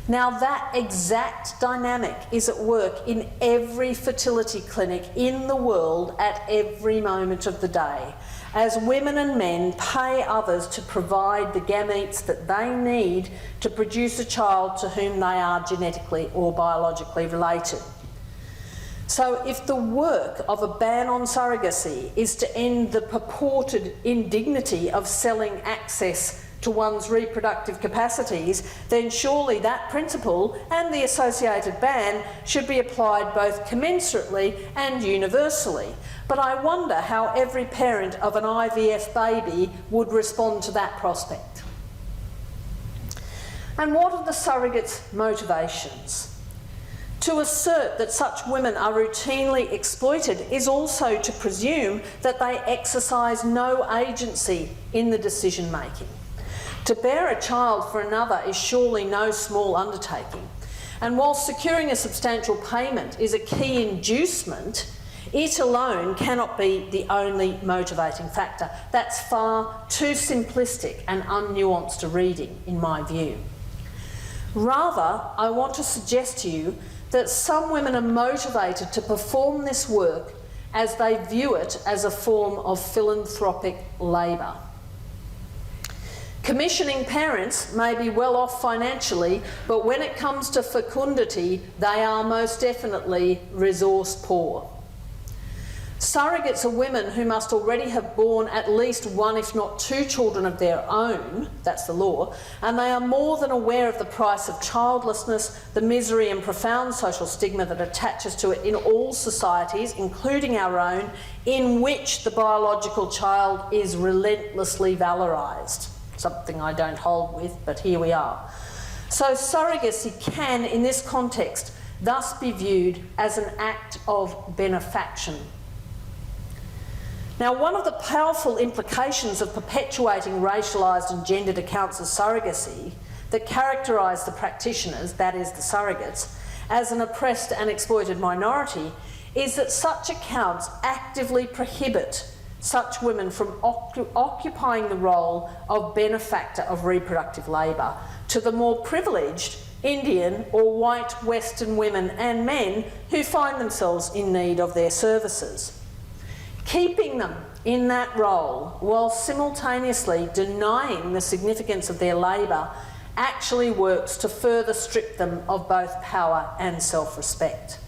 Now that exact dynamic is at work in every fertility clinic in the world at every moment of the day, as women and men pay others to provide the gametes that they need to produce a child to whom they are genetically or biologically related. So if the work of a ban on surrogacy is to end the purported indignity of selling access to one's reproductive capacities, then surely that principle and the associated ban should be applied both commensurately and universally. But I wonder how every parent of an IVF baby would respond to that prospect. And what are the surrogates' motivations? To assert that such women are routinely exploited is also to presume that they exercise no agency in the decision making. To bear a child for another is surely no small undertaking, and while securing a substantial payment is a key inducement, it alone cannot be the only motivating factor. That's far too simplistic and unnuanced a reading, in my view. Rather, I want to suggest to you that some women are motivated to perform this work as they view it as a form of philanthropic labour. Commissioning parents may be well off financially, but when it comes to fecundity, they are most definitely resource poor. Surrogates are women who must already have borne at least one, if not two, children of their own, that's the law, and they are more than aware of the price of childlessness, the misery and profound social stigma that attaches to it in all societies, including our own, in which the biological child is relentlessly valorised. Something I don't hold with, but here we are. So surrogacy can, in this context, thus be viewed as an act of benefaction. Now, one of the powerful implications of perpetuating racialised and gendered accounts of surrogacy that characterise the practitioners, that is the surrogates, as an oppressed and exploited minority is that such accounts actively prohibit such women from occupying the role of benefactor of reproductive labour to the more privileged Indian or white Western women and men who find themselves in need of their services. Keeping them in that role while simultaneously denying the significance of their labour actually works to further strip them of both power and self-respect.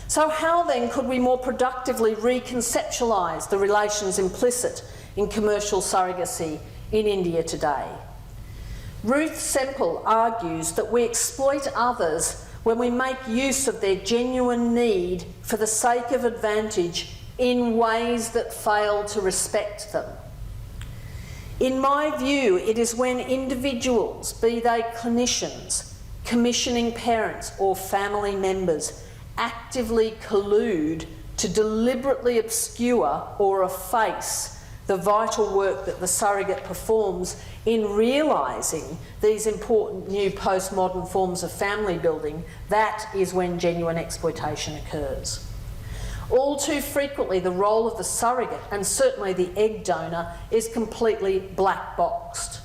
So how then could we more productively reconceptualise the relations implicit in commercial surrogacy in India today? Ruth Semple argues that we exploit others when we make use of their genuine need for the sake of advantage in ways that fail to respect them. In my view, it is when individuals, be they clinicians, commissioning parents or family members, actively collude to deliberately obscure or efface the vital work that the surrogate performs in realising these important new postmodern forms of family building, that is when genuine exploitation occurs. All too frequently, the role of the surrogate, and certainly the egg donor, is completely black-boxed.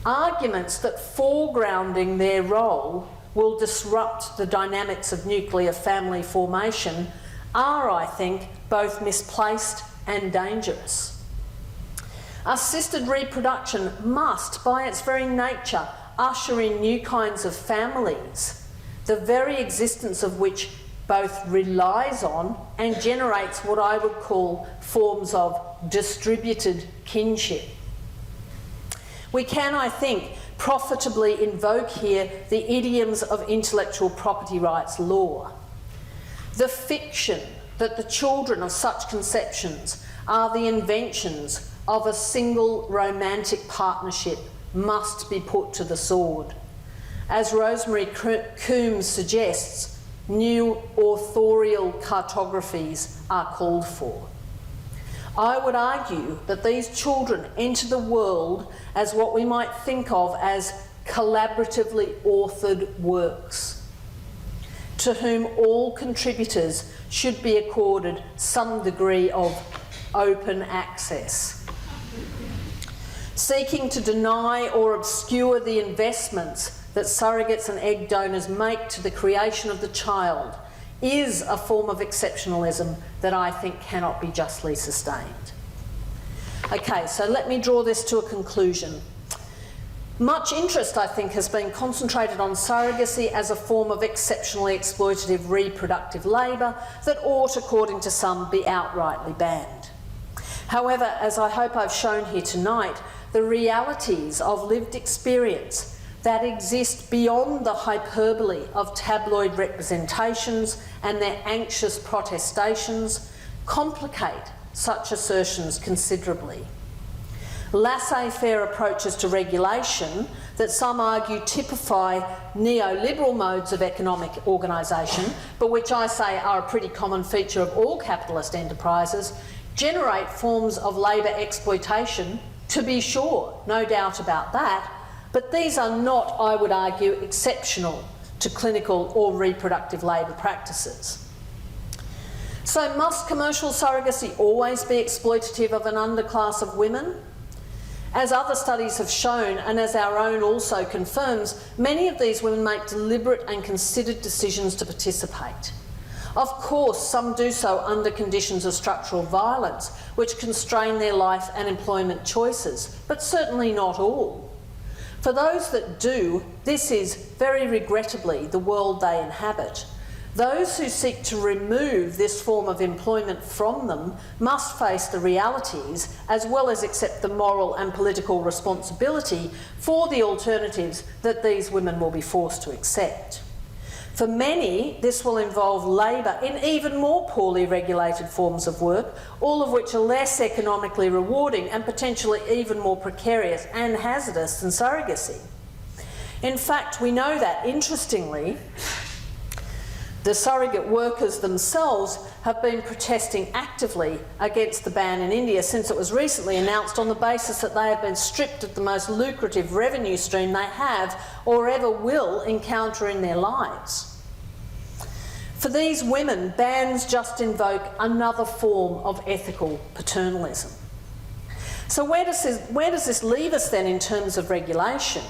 Arguments that foregrounding their role will disrupt the dynamics of nuclear family formation are, I think, both misplaced and dangerous. Assisted reproduction must, by its very nature, usher in new kinds of families, the very existence of which both relies on and generates what I would call forms of distributed kinship. We can, I think, profitably invoke here the idioms of intellectual property rights law. The fiction that the children of such conceptions are the inventions of a single romantic partnership must be put to the sword. As Rosemary Coombs suggests, new authorial cartographies are called for. I would argue that these children enter the world as what we might think of as collaboratively authored works, to whom all contributors should be accorded some degree of open access. Seeking to deny or obscure the investments that surrogates and egg donors make to the creation of the child is a form of exceptionalism that I think cannot be justly sustained. Okay, so let me draw this to a conclusion. Much interest, I think, has been concentrated on surrogacy as a form of exceptionally exploitative reproductive labour that ought, according to some, be outrightly banned. However, as I hope I've shown here tonight, the realities of lived experience that exist beyond the hyperbole of tabloid representations and their anxious protestations complicate such assertions considerably. Laissez-faire approaches to regulation that some argue typify neoliberal modes of economic organisation, but which I say are a pretty common feature of all capitalist enterprises, generate forms of labour exploitation, to be sure, no doubt about that, but these are not, I would argue, exceptional to clinical or reproductive labour practices. So must commercial surrogacy always be exploitative of an underclass of women? As other studies have shown, and as our own also confirms, many of these women make deliberate and considered decisions to participate. Of course, some do so under conditions of structural violence, which constrain their life and employment choices, but certainly not all. For those that do, this is, very regrettably, the world they inhabit. Those who seek to remove this form of employment from them must face the realities as well as accept the moral and political responsibility for the alternatives that these women will be forced to accept. For many, this will involve labour in even more poorly regulated forms of work, all of which are less economically rewarding and potentially even more precarious and hazardous than surrogacy. In fact, we know that, interestingly, the surrogate workers themselves have been protesting actively against the ban in India since it was recently announced on the basis that they have been stripped of the most lucrative revenue stream they have or ever will encounter in their lives. For these women, bans just invoke another form of ethical paternalism. So where does this leave us then in terms of regulation?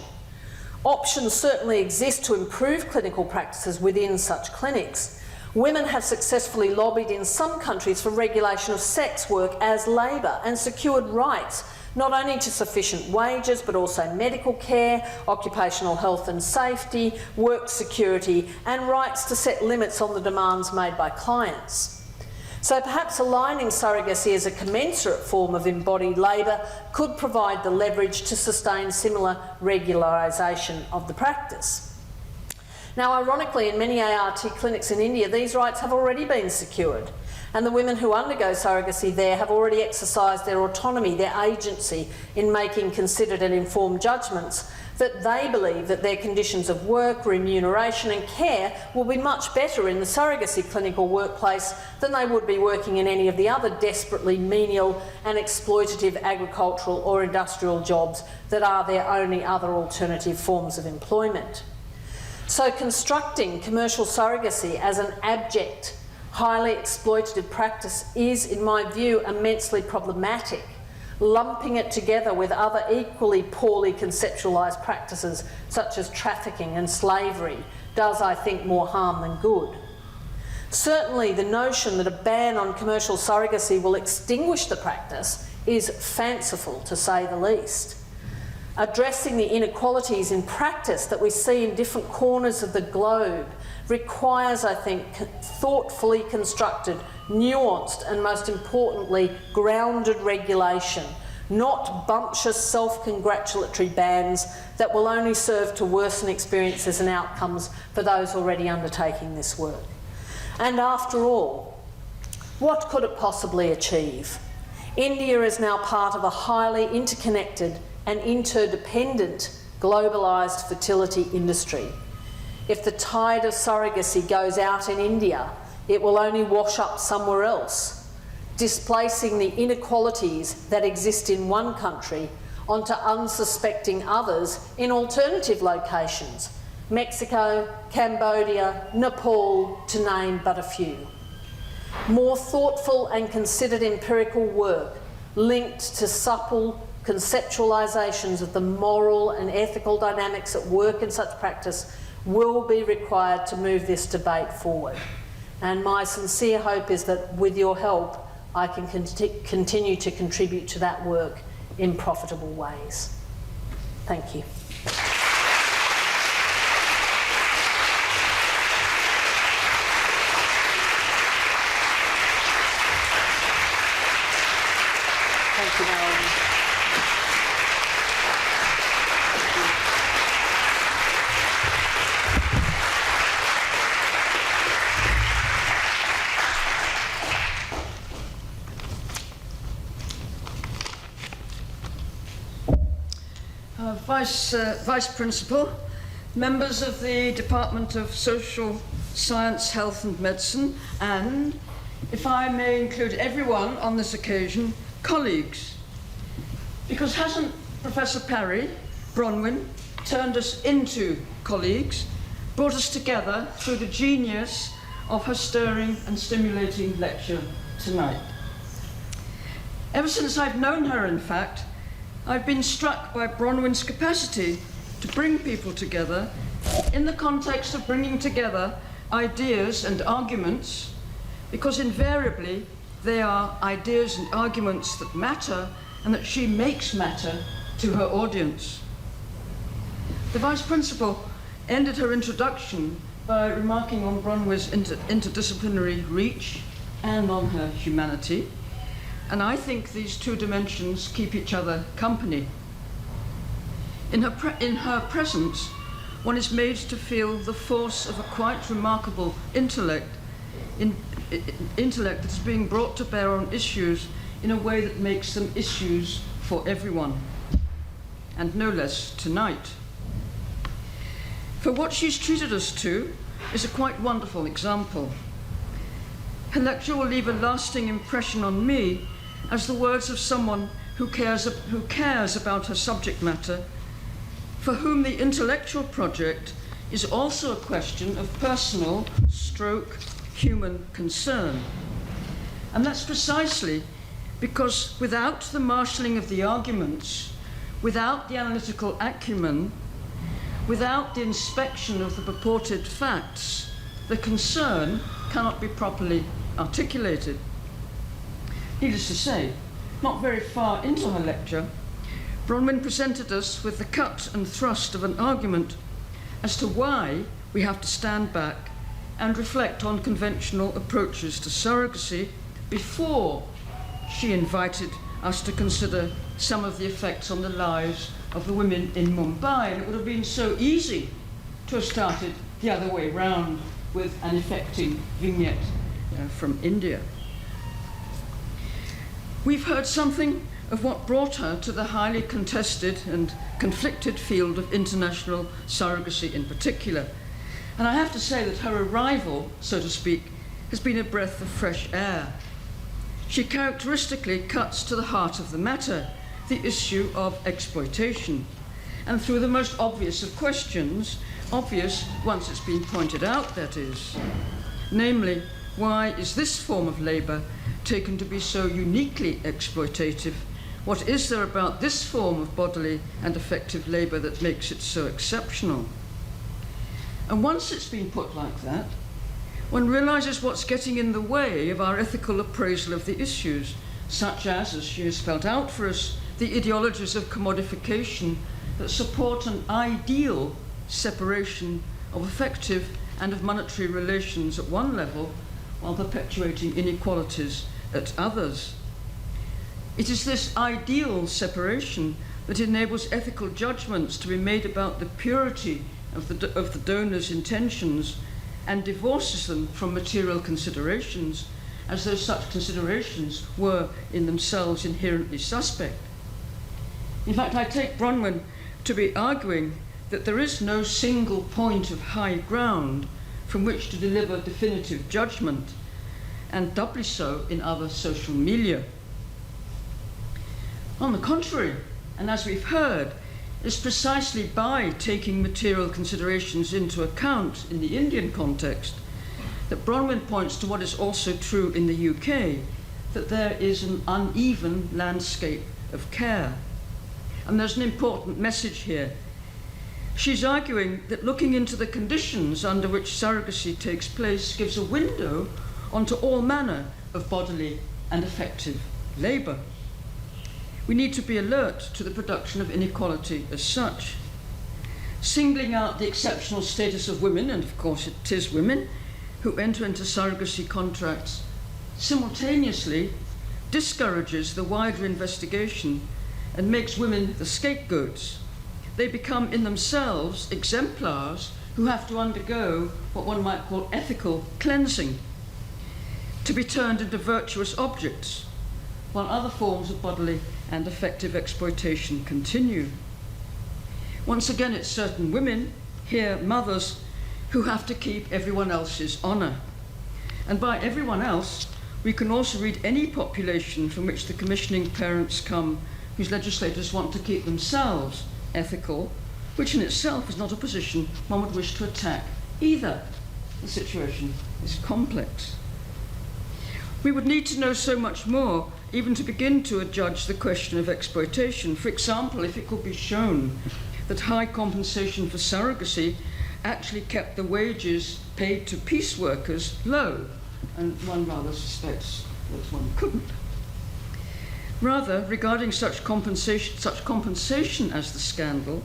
Options certainly exist to improve clinical practices within such clinics. Women have successfully lobbied in some countries for regulation of sex work as labour and secured rights not only to sufficient wages but also medical care, occupational health and safety, work security and rights to set limits on the demands made by clients. So perhaps aligning surrogacy as a commensurate form of embodied labour could provide the leverage to sustain similar regularisation of the practice. Now, ironically, in many ART clinics in India, these rights have already been secured, and the women who undergo surrogacy there have already exercised their autonomy, their agency in making considered and informed judgments that they believe that their conditions of work, remuneration and care will be much better in the surrogacy clinical workplace than they would be working in any of the other desperately menial and exploitative agricultural or industrial jobs that are their only other alternative forms of employment. So constructing commercial surrogacy as an abject, highly exploitative practice is, in my view, immensely problematic. Lumping it together with other equally poorly conceptualised practices such as trafficking and slavery does, I think, more harm than good. Certainly the notion that a ban on commercial surrogacy will extinguish the practice is fanciful, to say the least. Addressing the inequalities in practice that we see in different corners of the globe requires, I think, thoughtfully constructed, nuanced and, most importantly, grounded regulation, not bumptious self-congratulatory bans that will only serve to worsen experiences and outcomes for those already undertaking this work. And after all, what could it possibly achieve? India is now part of a highly interconnected and interdependent globalised fertility industry. If the tide of surrogacy goes out in India, it will only wash up somewhere else, displacing the inequalities that exist in one country onto unsuspecting others in alternative locations, Mexico, Cambodia, Nepal, to name but a few. More thoughtful and considered empirical work linked to supple, conceptualisations of the moral and ethical dynamics at work in such practice will be required to move this debate forward. And my sincere hope is that with your help, I can continue to contribute to that work in profitable ways. Thank you. Thank you, Marilyn. Vice Principal, members of the Department of Social Science, Health and Medicine, and, if I may include everyone on this occasion, colleagues. Because hasn't Professor Parry, Bronwyn, turned us into colleagues, brought us together through the genius of her stirring and stimulating lecture tonight? Ever since I've known her, in fact, I've been struck by Bronwyn's capacity to bring people together in the context of bringing together ideas and arguments, because invariably they are ideas and arguments that matter and that she makes matter to her audience. The Vice Principal ended her introduction by remarking on Bronwyn's interdisciplinary reach and on her humanity. And I think these two dimensions keep each other company. In her presence, one is made to feel the force of a quite remarkable intellect that is being brought to bear on issues in a way that makes them issues for everyone, and no less tonight. For what she's treated us to is a quite wonderful example. Her lecture will leave a lasting impression on me as the words of someone who cares about her subject matter, for whom the intellectual project is also a question of personal stroke human concern. And that's precisely because without the marshalling of the arguments, without the analytical acumen, without the inspection of the purported facts, the concern cannot be properly articulated. Needless to say, not very far into her lecture, Bronwyn presented us with the cut and thrust of an argument as to why we have to stand back and reflect on conventional approaches to surrogacy before she invited us to consider some of the effects on the lives of the women in Mumbai. And it would have been so easy to have started the other way round with an affecting vignette from India. We've heard something of what brought her to the highly contested and conflicted field of international surrogacy in particular. And I have to say that her arrival, so to speak, has been a breath of fresh air. She characteristically cuts to the heart of the matter, the issue of exploitation. And through the most obvious of questions, obvious once it's been pointed out, that is. Namely, why is this form of labour taken to be so uniquely exploitative? What is there about this form of bodily and affective labour that makes it so exceptional? And once it's been put like that, one realises what's getting in the way of our ethical appraisal of the issues, such as she has spelt out for us, the ideologies of commodification that support an ideal separation of affective and of monetary relations at one level, while perpetuating inequalities at others. It is this ideal separation that enables ethical judgments to be made about the purity of the donor's intentions and divorces them from material considerations, as though such considerations were in themselves inherently suspect. In fact, I take Bronwyn to be arguing that there is no single point of high ground from which to deliver definitive judgment, and doubly so in other social milieu. On the contrary, and as we've heard, it's precisely by taking material considerations into account in the Indian context that Bronwyn points to what is also true in the UK, that there is an uneven landscape of care. And there's an important message here. She's arguing that looking into the conditions under which surrogacy takes place gives a window onto all manner of bodily and affective labour. We need to be alert to the production of inequality as such. Singling out the exceptional status of women, and of course it is women, who enter into surrogacy contracts simultaneously discourages the wider investigation and makes women the scapegoats. They become in themselves exemplars who have to undergo what one might call ethical cleansing, to be turned into virtuous objects, while other forms of bodily and affective exploitation continue. Once again, it's certain women, here mothers, who have to keep everyone else's honour. And by everyone else, we can also read any population from which the commissioning parents come, whose legislators want to keep themselves ethical, which in itself is not a position one would wish to attack either. The situation is complex. We would need to know so much more even to begin to adjudge the question of exploitation. For example, if it could be shown that high compensation for surrogacy actually kept the wages paid to piece workers low, and one rather suspects that one couldn't. Rather, regarding such compensation as the scandal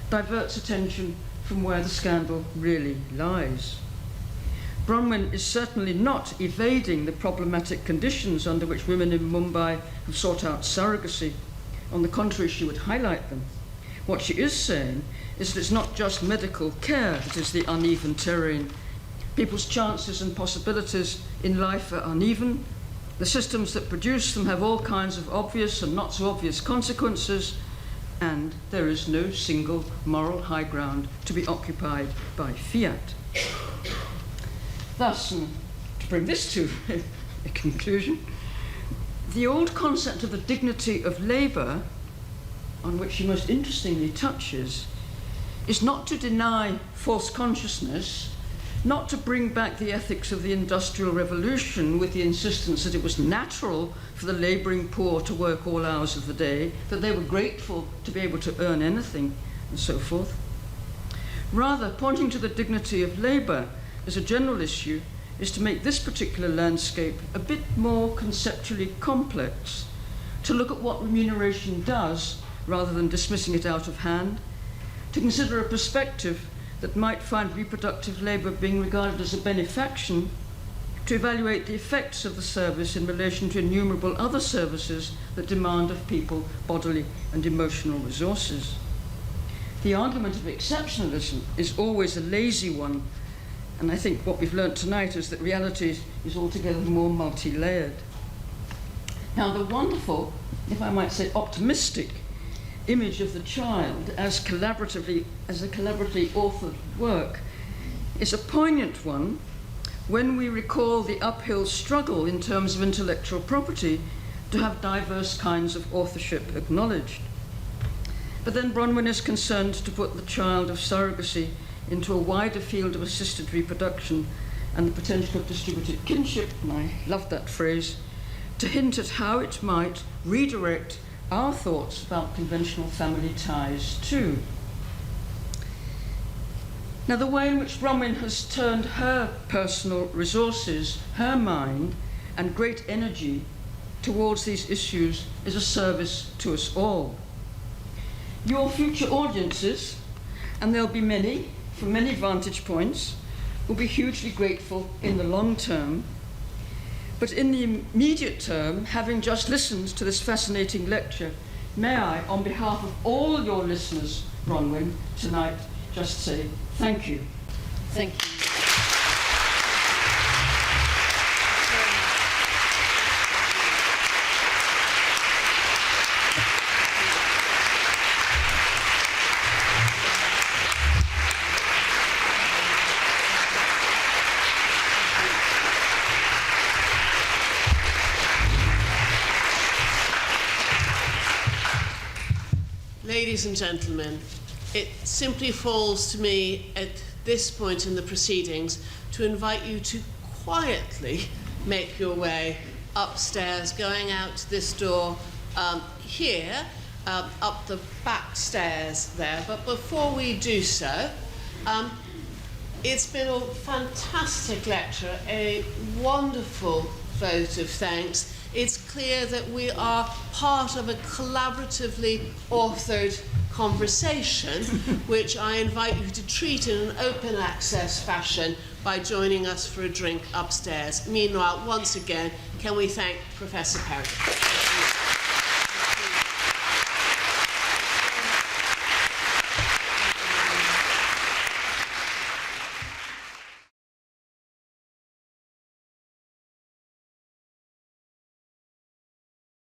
diverts attention from where the scandal really lies. Bronwyn is certainly not evading the problematic conditions under which women in Mumbai have sought out surrogacy. On the contrary, she would highlight them. What she is saying is that it's not just medical care that is the uneven terrain. People's chances and possibilities in life are uneven. The systems that produce them have all kinds of obvious and not so obvious consequences, and there is no single moral high ground to be occupied by fiat. Thus, and to bring this to a conclusion, the old concept of the dignity of labour, on which she most interestingly touches, is not to deny false consciousness, not to bring back the ethics of the Industrial Revolution with the insistence that it was natural for the labouring poor to work all hours of the day, that they were grateful to be able to earn anything, and so forth. Rather, pointing to the dignity of labour as a general issue is to make this particular landscape a bit more conceptually complex, to look at what remuneration does rather than dismissing it out of hand, to consider a perspective that might find reproductive labour being regarded as a benefaction, to evaluate the effects of the service in relation to innumerable other services that demand of people bodily and emotional resources. The argument of exceptionalism is always a lazy one, and I think what we've learnt tonight is that reality is altogether more multi-layered. Now, the wonderful, if I might say optimistic, image of the child as a collaboratively authored work is a poignant one when we recall the uphill struggle in terms of intellectual property to have diverse kinds of authorship acknowledged. But then Bronwyn is concerned to put the child of surrogacy into a wider field of assisted reproduction and the potential of distributed kinship, and I love that phrase, to hint at how it might redirect our thoughts about conventional family ties too. Now, the way in which Bronwyn has turned her personal resources, her mind, and great energy towards these issues is a service to us all. Your future audiences, and there'll be many, from many vantage points, will be hugely grateful in the long term. But in the immediate term, having just listened to this fascinating lecture, may I, on behalf of all your listeners, Bronwyn, tonight, just say thank you. Thank you. Ladies and gentlemen, it simply falls to me at this point in the proceedings to invite you to quietly make your way upstairs, going out this door here, up the back stairs there. But before we do so, it's been a fantastic lecture, a wonderful vote of thanks. It's clear that we are part of a collaboratively authored conversation, which I invite you to treat in an open access fashion by joining us for a drink upstairs. Meanwhile, once again, can we thank Professor Parry?